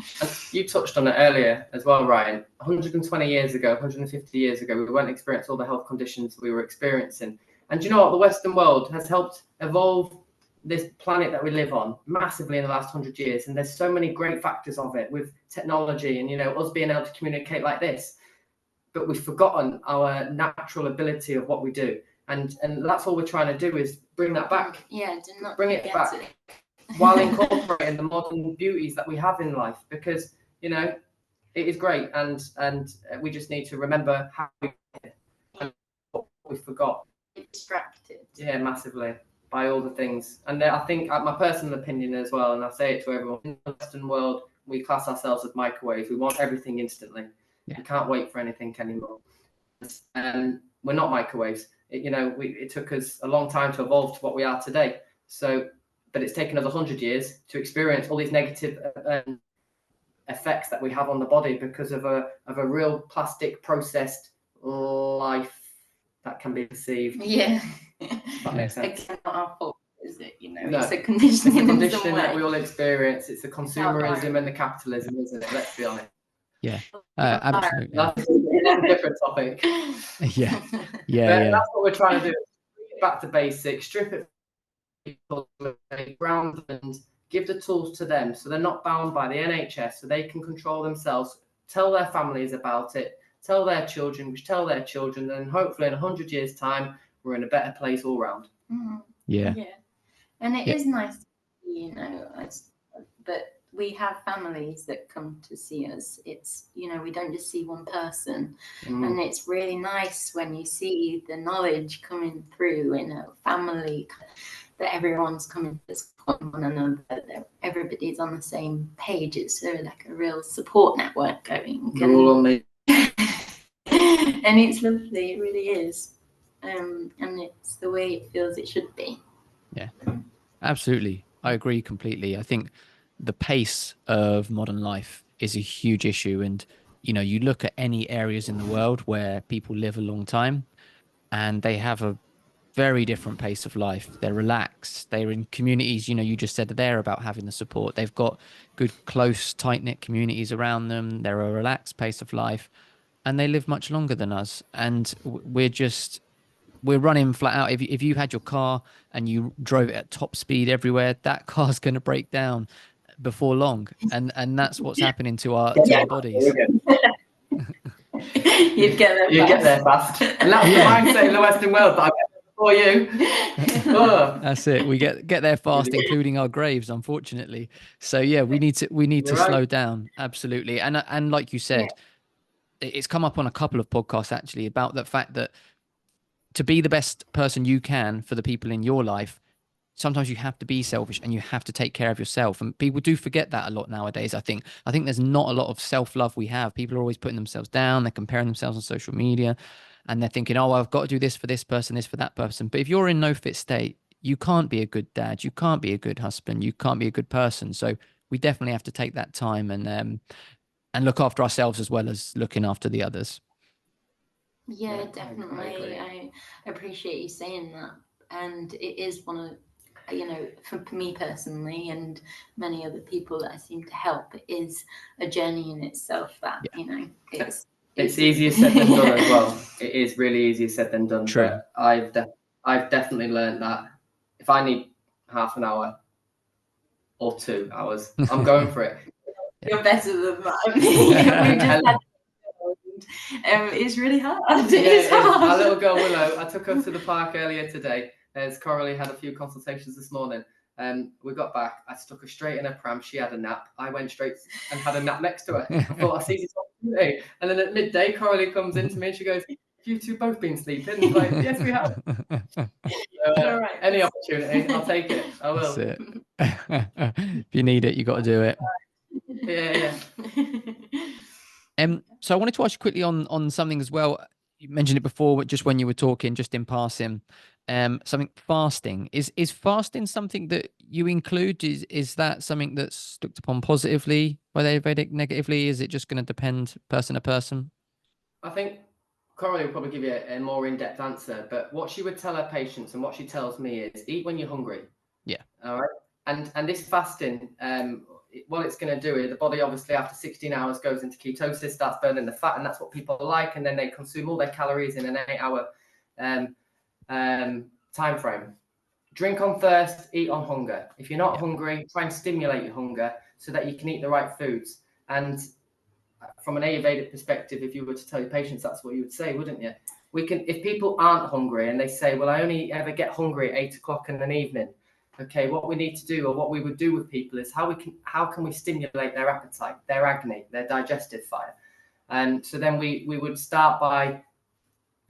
you touched on it earlier as well, Ryan. 120 years ago, 150 years ago, we won't experience all the health conditions we were experiencing. And you know what? The Western world has helped evolve this planet that we live on massively in the last 100 years, and there's so many great factors of it with technology and us being able to communicate like this, but we've forgotten our natural ability of what we do, and that's all we're trying to do is bring that back. Bring it back while incorporating the modern beauties that we have in life, because it is great, and we just need to remember how we forgot. Distracted. Yeah, massively. By all the things. And I think my personal opinion as well, and I say it to everyone, in the Western world, we class ourselves as microwaves. We want everything instantly. Yeah. We can't wait for anything anymore. And we're not microwaves. It took us a long time to evolve to what we are today. But it's taken us 100 years to experience all these negative effects that we have on the body because of a real plastic processed life that can be perceived. Yeah. That makes sense. It's not our fault, is it? No, it's a conditioning that we all experience. It's the consumerism and the capitalism, isn't it? Let's be honest. Yeah, absolutely. That's a different topic. Yeah. But that's what we're trying to do. Bring it back to basics, strip it ground and give the tools to them so they're not bound by the NHS, so they can control themselves, tell their families about it, tell their children, which tell their children, then hopefully in 100 years' time, we're in a better place all round. Yeah. And it is nice, but we have families that come to see us. It's, we don't just see one person. And it's really nice when you see the knowledge coming through in a family, that everyone's coming to support one another, that everybody's on the same page. It's sort of like a real support network going. We're all on the... And it's lovely, it really is. And it's the way it feels it should be. Yeah, absolutely. I agree completely. I think the pace of modern life is a huge issue. And, you look at any areas in the world where people live a long time and they have a very different pace of life. They're relaxed. They're in communities, you just said there about having the support. They've got good, close, tight-knit communities around them. They're a relaxed pace of life and they live much longer than us. And we're running flat out. If you had your car and you drove it at top speed everywhere, that car's going to break down before long, and that's what's happening to our bodies. You'd get there fast. And that's the mindset in the Western world, that I get there before you. That's it. We get there fast, including our graves, unfortunately. So yeah, we need to slow down. Absolutely. And like you said, it's come up on a couple of podcasts actually about the fact that to be the best person you can for the people in your life, sometimes you have to be selfish and you have to take care of yourself. And people do forget that a lot nowadays. I think there's not a lot of self-love we have. People are always putting themselves down. They're comparing themselves on social media and they're thinking, oh, I've got to do this for this person, this for that person. But if you're in no fit state, you can't be a good dad. You can't be a good husband. You can't be a good person. So we definitely have to take that time and look after ourselves as well as looking after the others. Yeah, definitely. I appreciate you saying that. And it is one of, for me personally and many other people that I seem to help, it is a journey in itself that, it's easier said than done as well. It is really easier said than done. True. But I've definitely learned that if I need half an hour or 2 hours, I'm going for it. You're better than that. It's really hard. It's hard. Our little girl Willow, I took her to the park earlier today as Coralie had a few consultations this morning. We got back, I stuck her straight in her pram. She had a nap. I went straight and had a nap next to her. I thought, I'll seize this opportunity. And then at midday, Coralie comes in to me and she goes, have you two both been sleeping? I'm like, yes, we have. Right. Any opportunity, I'll take it. I will. That's it. If you need it, you got to do it. Yeah. So I wanted to ask you quickly on something as well. You mentioned it before, just when you were talking, just in passing. Something fasting. Is fasting something that you include? Is that something that's looked upon positively by the Ayurvedic, negatively? Is it just going to depend person to person? I think Coralie will probably give you a more in-depth answer, but what she would tell her patients and what she tells me is eat when you're hungry. Yeah. All right. And this fasting, what it's going to do is the body obviously after 16 hours goes into ketosis, starts burning the fat, and that's what people like. And then they consume all their calories in an 8-hour time frame. Drink on thirst, eat on hunger. If you're not hungry, try and stimulate your hunger so that you can eat the right foods. And from an Ayurvedic perspective, if you were to tell your patients, that's what you would say, wouldn't you? If people aren't hungry and they say, well, I only ever get hungry at 8 o'clock in an evening. Okay, what we need to do, or what we would do with people, is how can we stimulate their appetite, their agni, their digestive fire. And so then we would start by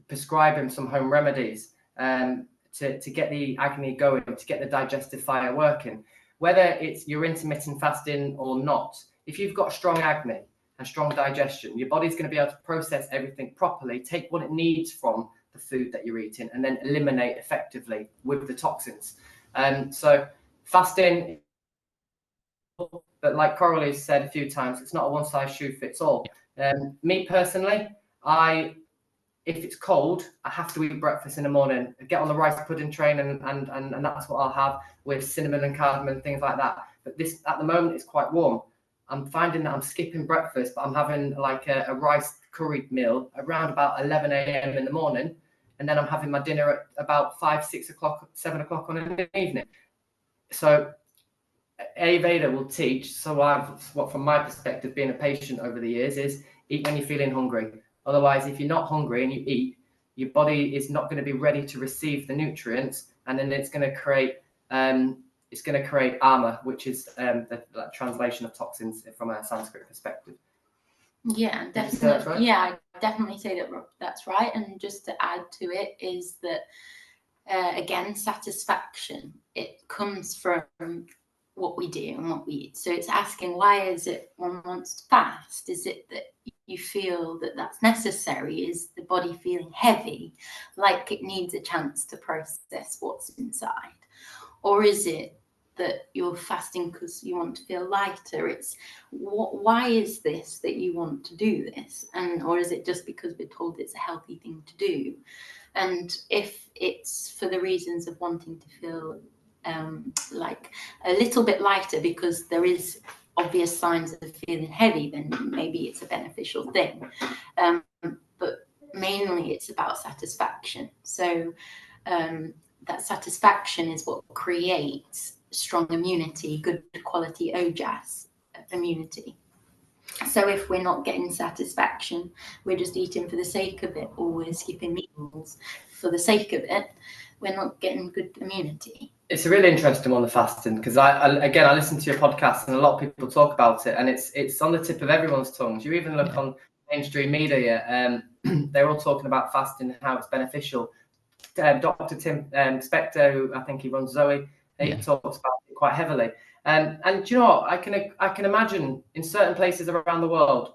prescribing some home remedies to get the agni going, to get the digestive fire working. Whether it's your intermittent fasting or not, if you've got strong agni and strong digestion, your body's going to be able to process everything properly, take what it needs from the food that you're eating, and then eliminate effectively with the toxins. So fasting, but like Coralie said a few times, it's not a one-size-shoe-fits-all. Me personally, if it's cold, I have to eat breakfast in the morning. I get on the rice pudding train, and that's what I'll have with cinnamon and cardamom and things like that. But this, at the moment, it's quite warm. I'm finding that I'm skipping breakfast, but I'm having like a rice curry meal around about 11 a.m. in the morning. and then I'm having my dinner at about 5, 6 o'clock, 7 o'clock on an evening. So Ayurveda will teach. So what from my perspective, being a patient over the years, is eat when you're feeling hungry. Otherwise, if you're not hungry and you eat, your body is not going to be ready to receive the nutrients, and then it's going to create ama, which is the translation of toxins from a Sanskrit perspective. Yeah, definitely. That's right? Yeah, I definitely say that that's right. And just to add to it is that again, satisfaction, it comes from what we do and what we eat. So it's asking, why is it one wants to fast? Is it that you feel that that's necessary? Is the body feeling heavy, like it needs a chance to process what's inside? Or is it that you're fasting because you want to feel lighter? It's why is this that you want to do this? And or is it just because we're told it's a healthy thing to do? And if it's for the reasons of wanting to feel like a little bit lighter because there is obvious signs of feeling heavy, then maybe it's a beneficial thing. But mainly it's about satisfaction. So that satisfaction is what creates strong immunity, good quality ojas immunity. So if we're not getting satisfaction, we're just eating for the sake of it, or we're skipping meals for the sake of it, we're not getting good immunity. It's a really interesting one, the fasting, because I listen to your podcast and a lot of people talk about it, and it's on the tip of everyone's tongues. You even look on mainstream media, they're all talking about fasting and how it's beneficial. Dr. Tim Spector, who I think he runs Zoe, he talks about it quite heavily. And do you know what? I can imagine in certain places around the world,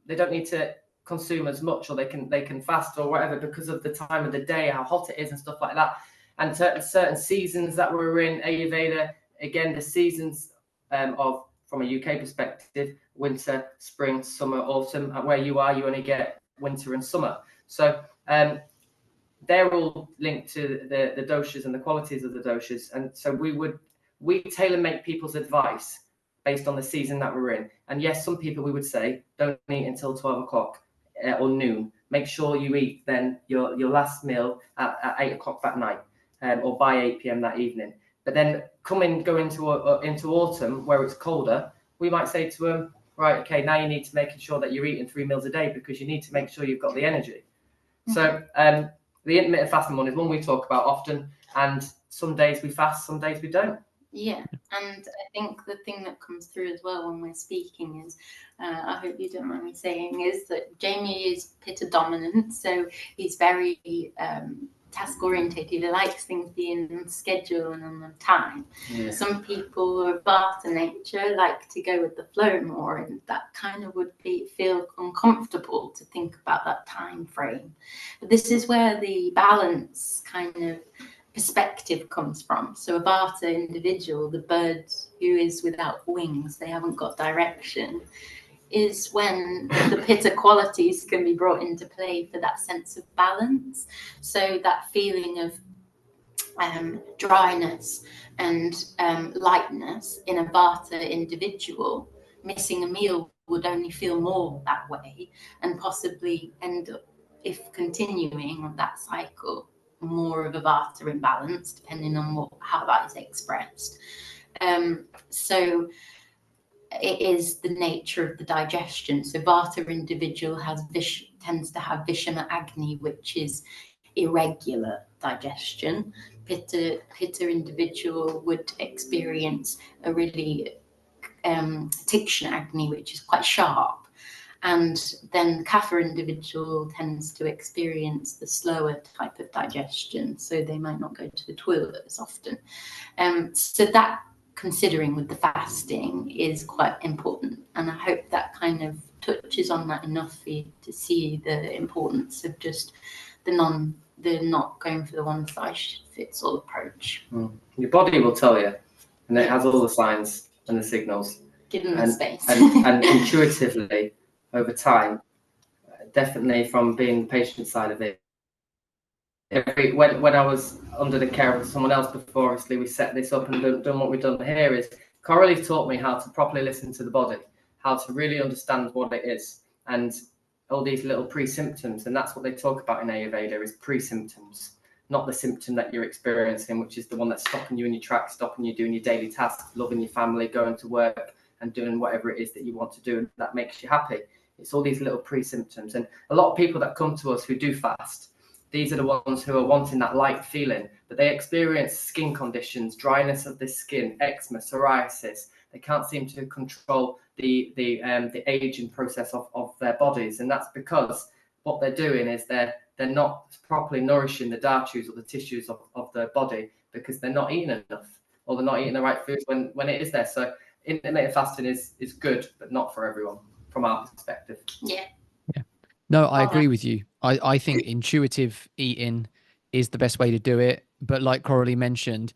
they don't need to consume as much, or they can fast or whatever because of the time of the day, how hot it is and stuff like that. And certain seasons that we're in Ayurveda, again, the seasons of, from a UK perspective, winter, spring, summer, autumn. Where you are, you only get winter and summer. So they're all linked to the doshas and the qualities of the doshas. And so we tailor make people's advice based on the season that we're in. And yes, some people we would say don't eat until 12 o'clock or noon. Make sure you eat then your last meal at 8 o'clock that night, or by 8 p.m. that evening. But then go into autumn where it's colder, we might say to them, right, okay, now you need to make sure that you're eating 3 meals a day because you need to make sure you've got the energy. Mm-hmm. So the intermittent fasting one is one we talk about often, and some days we fast, some days we don't. Yeah, and I think the thing that comes through as well when we're speaking is, I hope you don't mind me saying, is that Jamie is pitta dominant, so he's very task orientated. He likes things being on schedule and on time. Yeah. Some people are Vata nature, like to go with the flow more, and that kind of would feel uncomfortable to think about that time frame. But this is where the balance kind of perspective comes from. So a Vata individual, the bird who is without wings, they haven't got direction, is when the pitta qualities can be brought into play for that sense of balance. So that feeling of dryness and lightness in a Vata individual, missing a meal would only feel more that way, and possibly end up, if continuing on that cycle, more of a Vata imbalance, depending on how that is expressed. So it is the nature of the digestion. So Vata individual tends to have Vishama Agni, which is irregular digestion. Pitta individual would experience a really Tikshna Agni, which is quite sharp. And then Kapha individual tends to experience the slower type of digestion, so they might not go to the toilet as often. So that, considering with the fasting, is quite important, and I hope that kind of touches on that enough for you to see the importance of just the not going for the one size fits all approach. Your body will tell you, and it has all the signs and the signals. Give them the space. and intuitively, over time, definitely from being the patient side of it. When I was under the care of someone else before, obviously we set this up and done what we've done here, is Coralie taught me how to properly listen to the body, how to really understand what it is. And all these little pre-symptoms, and that's what they talk about in Ayurveda, is pre-symptoms, not the symptom that you're experiencing, which is the one that's stopping you in your tracks, stopping you doing your daily tasks, loving your family, going to work and doing whatever it is that you want to do and that makes you happy. It's all these little pre-symptoms. And a lot of people that come to us who do fast, these are the ones who are wanting that light feeling, but they experience skin conditions, dryness of the skin, eczema, psoriasis. They can't seem to control the aging process of their bodies, and that's because what they're doing is they're not properly nourishing the dartries or the tissues of their body, because they're not eating enough, or they're not eating the right foods when it is there. So intermittent fasting is good, but not for everyone from our perspective. Yeah. No, I agree with you. I think intuitive eating is the best way to do it. But like Coralie mentioned,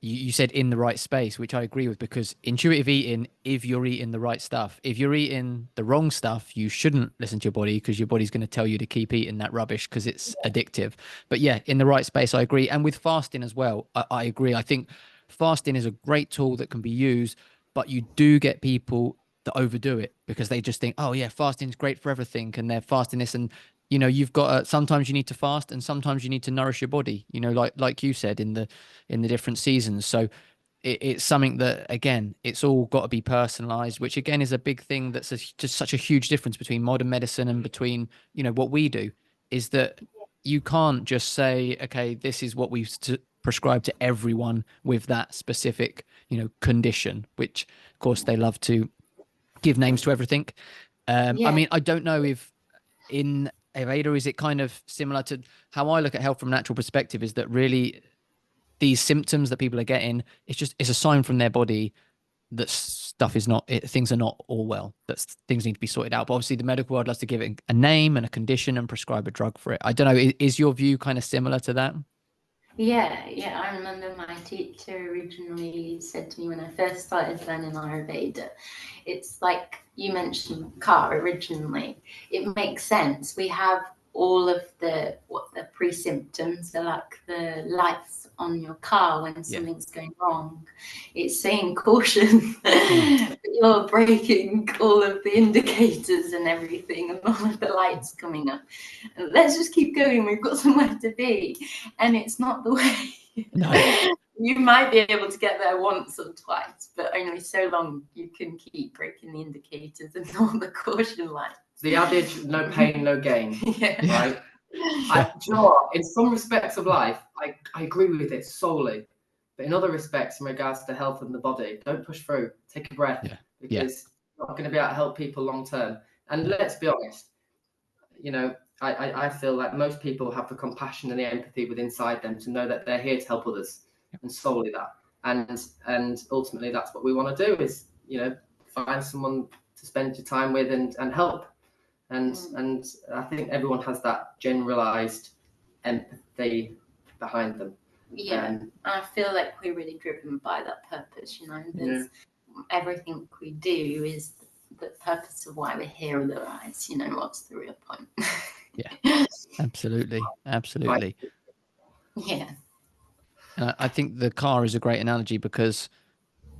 you said in the right space, which I agree with, because intuitive eating, if you're eating the right stuff, if you're eating the wrong stuff, you shouldn't listen to your body, because your body's going to tell you to keep eating that rubbish because it's addictive. But yeah, in the right space, I agree. And with fasting as well, I agree. I think fasting is a great tool that can be used, but you do get people that overdo it because they just think, oh yeah, fasting is great for everything, and they're fasting this. And you've got sometimes you need to fast, and sometimes you need to nourish your body, like you said, in the different seasons. So it's something that, again, it's all got to be personalized, which again is a big thing. That's just such a huge difference between modern medicine and between what we do, is that you can't just say, okay, this is what we prescribe to everyone with that specific condition, which of course they love to give names to everything. I mean, I don't know if in Ayurveda, is it kind of similar to how I look at health from a natural perspective, is that really these symptoms that people are getting, it's a sign from their body that things are not all well, that things need to be sorted out. But obviously the medical world loves to give it a name and a condition and prescribe a drug for it. I don't know, is your view kind of similar to that? Yeah. I remember my teacher originally said to me when I first started learning Ayurveda, it's like you mentioned car originally. It makes sense. We have all of the pre-symptoms, are like the lights on your car when something's going wrong. It's saying caution. You're breaking all of the indicators and everything, and all of the lights coming up. And let's just keep going. We've got somewhere to be, and it's not the way. No. You might be able to get there once or twice, but only so long you can keep breaking the indicators and all the caution lights. The adage, no pain, no gain, right? Yeah. Do you know what? In some respects of life, I agree with it solely. But in other respects, in regards to health and the body, don't push through. Take a breath, because you're not going to be able to help people long term. And let's be honest, I feel like most people have the compassion and the empathy within inside them to know that they're here to help others, and solely that. And ultimately, that's what we want to do, is find someone to spend your time with and help. And I think everyone has that generalized empathy behind them. I feel like we're really driven by that purpose. Everything we do is the purpose of why we're here. Otherwise, what's the real point? Yeah, absolutely. Yeah. And I think the car is a great analogy, because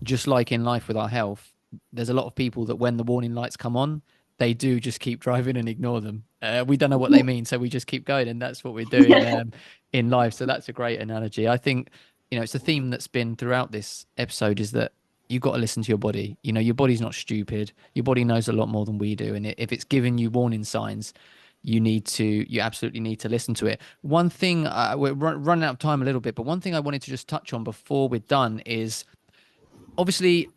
just like in life with our health, there's a lot of people that when the warning lights come on, they do just keep driving and ignore them. We don't know what they mean, so we just keep going, and that's what we're doing in life. So that's a great analogy. I think it's a theme that's been throughout this episode, is that you've got to listen to your body. Your body's not stupid. Your body knows a lot more than we do, and if it's giving you warning signs, you absolutely need to listen to it. One thing, we're running out of time a little bit, but one thing I wanted to just touch on before we're done is, obviously,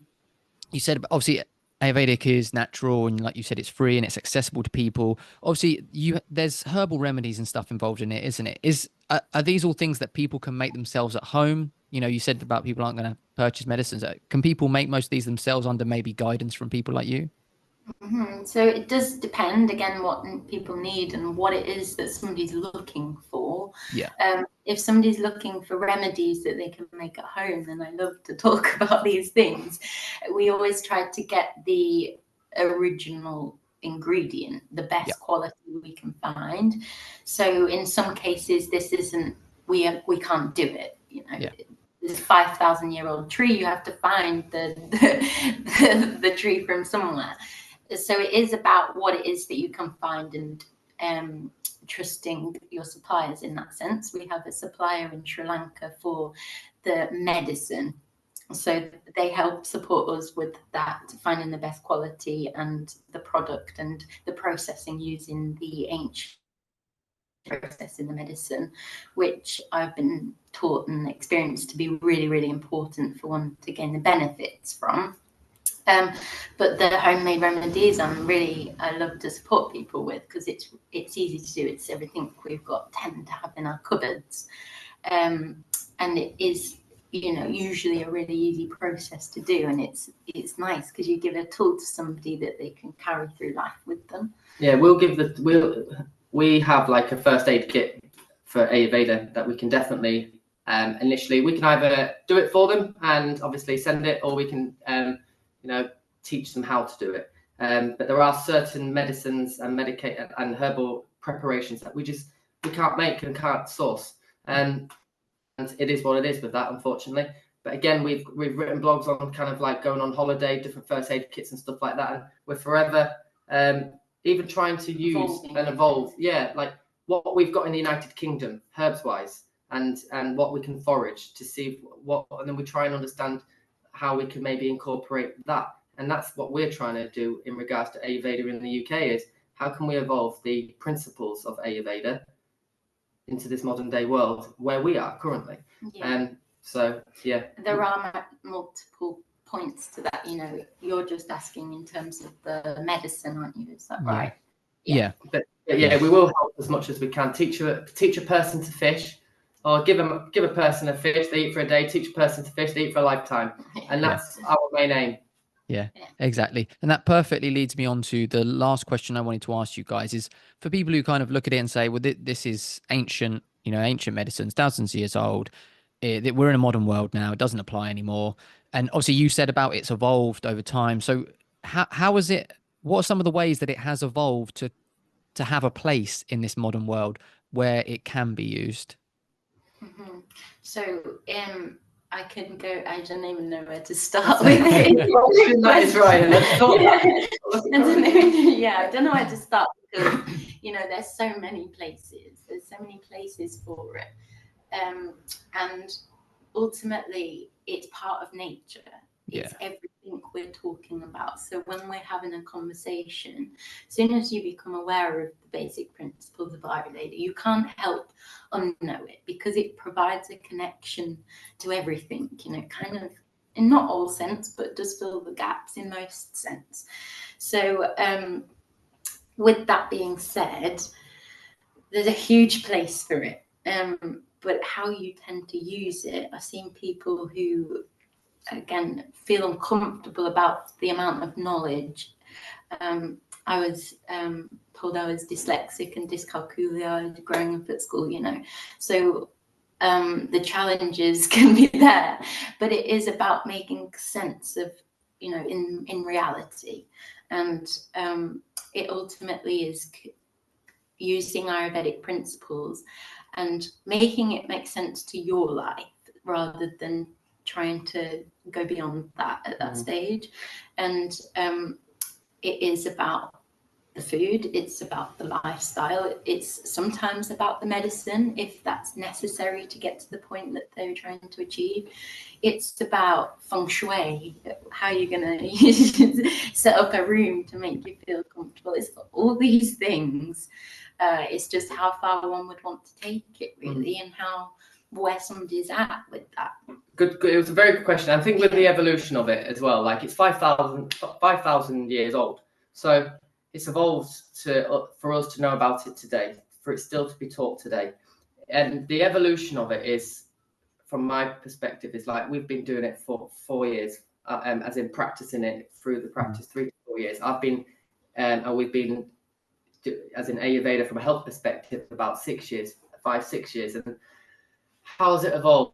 you said, obviously, Ayurvedic is natural, and like you said, it's free and it's accessible to people. Obviously, there's herbal remedies and stuff involved in it, isn't it? Are these all things that people can make themselves at home? You said about people aren't going to purchase medicines. Can people make most of these themselves under maybe guidance from people like you? So it does depend, again, what people need and what it is that somebody's looking for. If somebody's looking for remedies that they can make at home, then I love to talk about these things. We always try to get the original ingredient, the best quality we can find. So in some cases, this isn't, we can't do it, This 5,000-year-old tree, you have to find the tree from somewhere. so it is about what it is that you can find, and trusting your suppliers in that sense. We have a supplier in Sri Lanka for the medicine, so they help support us with that, finding the best quality and the product and the processing using the ancient process in the medicine, which I've been taught and experienced to be really, really important for one to gain the benefits from. But the homemade remedies, I love to support people with, because it's easy to do. It's everything we've got tend to have in our cupboards, and it is, usually a really easy process to do, and it's nice because you give a tool to somebody that they can carry through life with them. Yeah, we have like a first aid kit for Ayurveda that we can definitely initially, we can either do it for them and obviously send it, or we can teach them how to do it. But there are certain medicines and and herbal preparations that we can't make and can't source. And it is what it is with that, unfortunately. But again, we've written blogs on kind of like going on holiday, different first aid kits and stuff like that. And we're forever even trying to use and evolve. Yeah, like what we've got in the United Kingdom, herbs wise, and what we can forage to see and then we try and understand how we can maybe incorporate that. And that's what we're trying to do in regards to Ayurveda in the UK, is how can we evolve the principles of Ayurveda into this modern day world where we are currently. There are multiple points to that. You're just asking in terms of the medicine, aren't you? Is that right? Yeah. But we will help as much as we can. Teach a person to fish, or give a person a fish they eat for a day. Teach a person to fish they eat for a lifetime, and that's our main aim. Yeah, exactly. And that perfectly leads me on to the last question I wanted to ask you guys, is for people who kind of look at it and say, well, this is ancient, ancient medicines, thousands of years old. We're in a modern world now. It doesn't apply anymore. And obviously you said about it's evolved over time. So how is it, what are some of the ways that it has evolved to have a place in this modern world where it can be used? Mm-hmm. So, I can go. I don't even know where to start with it. That is right. I don't know where to start, because there's so many places. There's so many places for it, and ultimately, it's part of nature. It's everything we're talking about. So when we're having a conversation, as soon as you become aware of the basic principles of Ayurveda, you can't help unknow it, because it provides a connection to everything, kind of in not all sense, but does fill the gaps in most sense. So with that being said, there's a huge place for it. But how you tend to use it, I've seen people who, again, feel uncomfortable about the amount of knowledge. I was told I was dyslexic and dyscalculia growing up at school, so the challenges can be there, but it is about making sense of, in reality, and it ultimately is using Ayurvedic principles and making it make sense to your life, rather than trying to go beyond that at that stage. And it is about the food, it's about the lifestyle, it's sometimes about the medicine, if that's necessary to get to the point that they're trying to achieve. It's about feng shui, how you're going to set up a room to make you feel comfortable. It's all these things. It's just how far one would want to take it, really, and where somebody's at with that. Good. It was a very good question. I think with the evolution of it as well, like it's 5,000 years old. So it's evolved for us to know about it today, for it still to be taught today. And the evolution of it is, from my perspective, is like we've been doing it for 4 years, as in practicing it through the practice, 3 to 4 years. I've been, and we've been, as in Ayurveda from a health perspective, about 6 years, 5-6 years. And how has it evolved?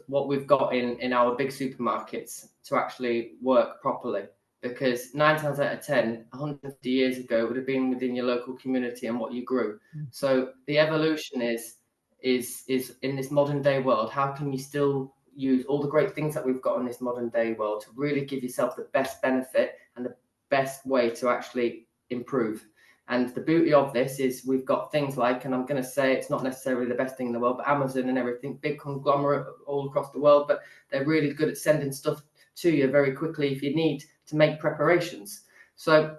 What we've got in our big supermarkets to actually work properly, because 9 times out of 10, 150 years ago, it would have been within your local community and what you grew. So the evolution is in this modern day world, how can you still use all the great things that we've got in this modern day world to really give yourself the best benefit and the best way to actually improve. And the beauty of this is we've got things like, and I'm going to say it's not necessarily the best thing in the world, but Amazon and everything, big conglomerate all across the world, but they're really good at sending stuff to you very quickly if you need to make preparations. So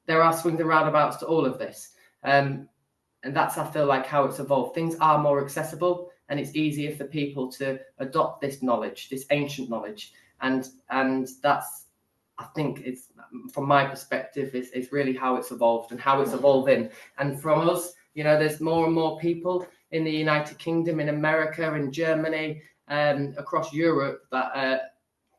there are swings and roundabouts to all of this. And that's, I feel like, how it's evolved. Things are more accessible, and it's easier for people to adopt this knowledge, this ancient knowledge. And that's, I think, it's, from my perspective, it's really how it's evolved and how it's evolving. And from us, you know, there's more and more people in the United Kingdom, in America, in Germany, across Europe that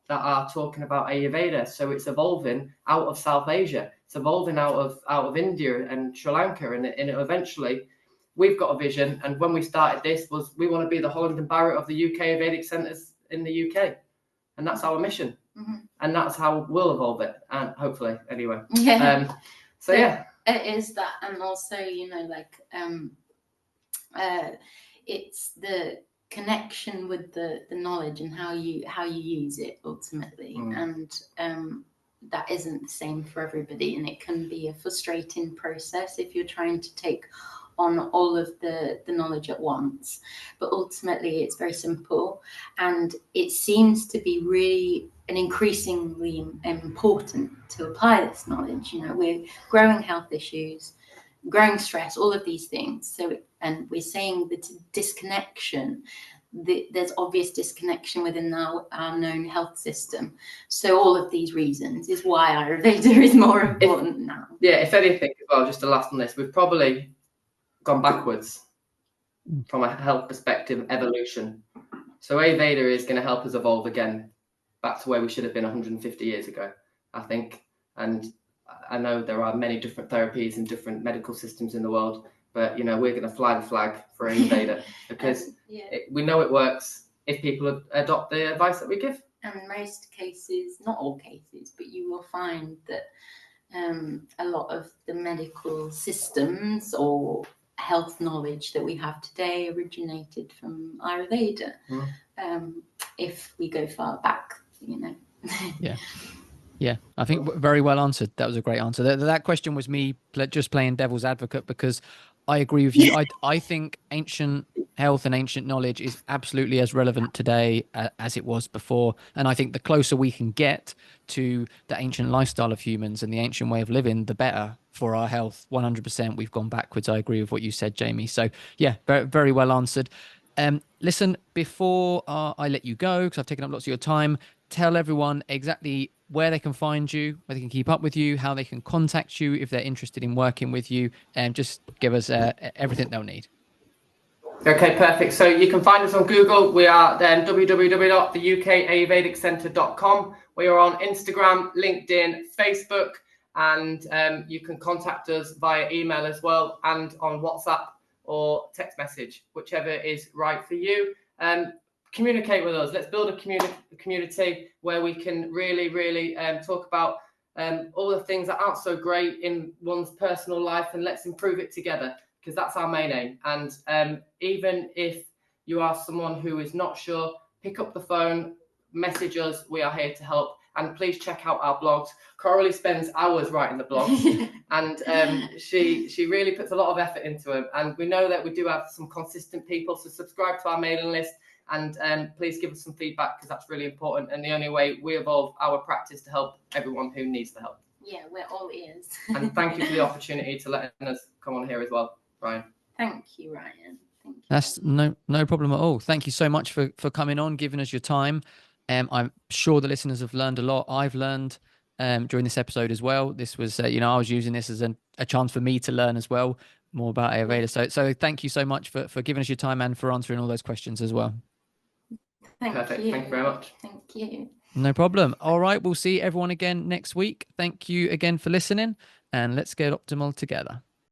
are talking about Ayurveda. So it's evolving out of South Asia. It's evolving out of India and Sri Lanka, and eventually we've got a vision. And when we started this, was we want to be the Holland and Barrett of the UK Ayurvedic centres in the UK, and that's our mission. Mm-hmm. And that's how we'll evolve it, and hopefully, anyway. Yeah. So yeah, it is that, and also, you know, like it's the connection with the knowledge and how you use it ultimately. And that isn't the same for everybody, and it can be a frustrating process if you're trying to take on all of the knowledge at once. But ultimately it's very simple, and it seems to be really and increasingly important to apply this knowledge. You know, we're growing health issues, growing stress, all of these things. So, and we're saying that disconnection, there's obvious disconnection within our known health system. So all of these reasons is why Ayurveda is more important now. Yeah, if anything as well, just the last on this, we've probably gone backwards from a health perspective, evolution. So Ayurveda is going to help us evolve again back to where we should have been 150 years ago, I think. And I know there are many different therapies and different medical systems in the world, but, you know, we're going to fly the flag for Ayurveda because we know it works if people adopt the advice that we give. And in most cases, not all cases, but you will find that a lot of the medical systems or health knowledge that we have today originated from Ayurveda. If we go far back, you know. Yeah, I think very well answered. That was a great answer. That question was me just playing devil's advocate, because I agree with you. I think ancient health and ancient knowledge is absolutely as relevant today as it was before. And I think the closer we can get to the ancient lifestyle of humans and the ancient way of living, the better for our health. 100%. We've gone backwards. I agree with what you said, Jamie. So yeah, very, very well answered. Listen, before I let you go, because I've taken up lots of your time, tell everyone exactly where they can find you, where they can keep up with you, how they can contact you if they're interested in working with you, and just give us everything they'll need. Okay, perfect. So you can find us on Google. We are www.theukayurvediccentre.com. We are on Instagram, LinkedIn, Facebook, and you can contact us via email as well, and on WhatsApp or text message, whichever is right for you. Communicate with us. Let's build a community where we can really talk about all the things that aren't so great in one's personal life, and let's improve it together, because that's our main aim. And even if you are someone who is not sure, pick up the phone, message us. We are here to help. And please check out our blogs. Coralie spends hours writing the blogs, and she really puts a lot of effort into them. And we know that we do have some consistent people, so subscribe to our mailing list, and please give us some feedback, because that's really important, and the only way we evolve our practice to help everyone who needs the help. Yeah, we're all ears. And thank you for the opportunity to let us come on here as well, Ryan. Thank you, Ryan. Thank you. That's no problem at all. Thank you so much for coming on, giving us your time. I'm sure the listeners have learned a lot. I've learned during this episode as well. This was, I was using this as a chance for me to learn as well more about Ayurveda. So thank you so much for giving us your time and for answering all those questions as well. Perfect. Thank you very much. Thank you. No problem. All right. We'll see everyone again next week. Thank you again for listening, and let's get optimal together.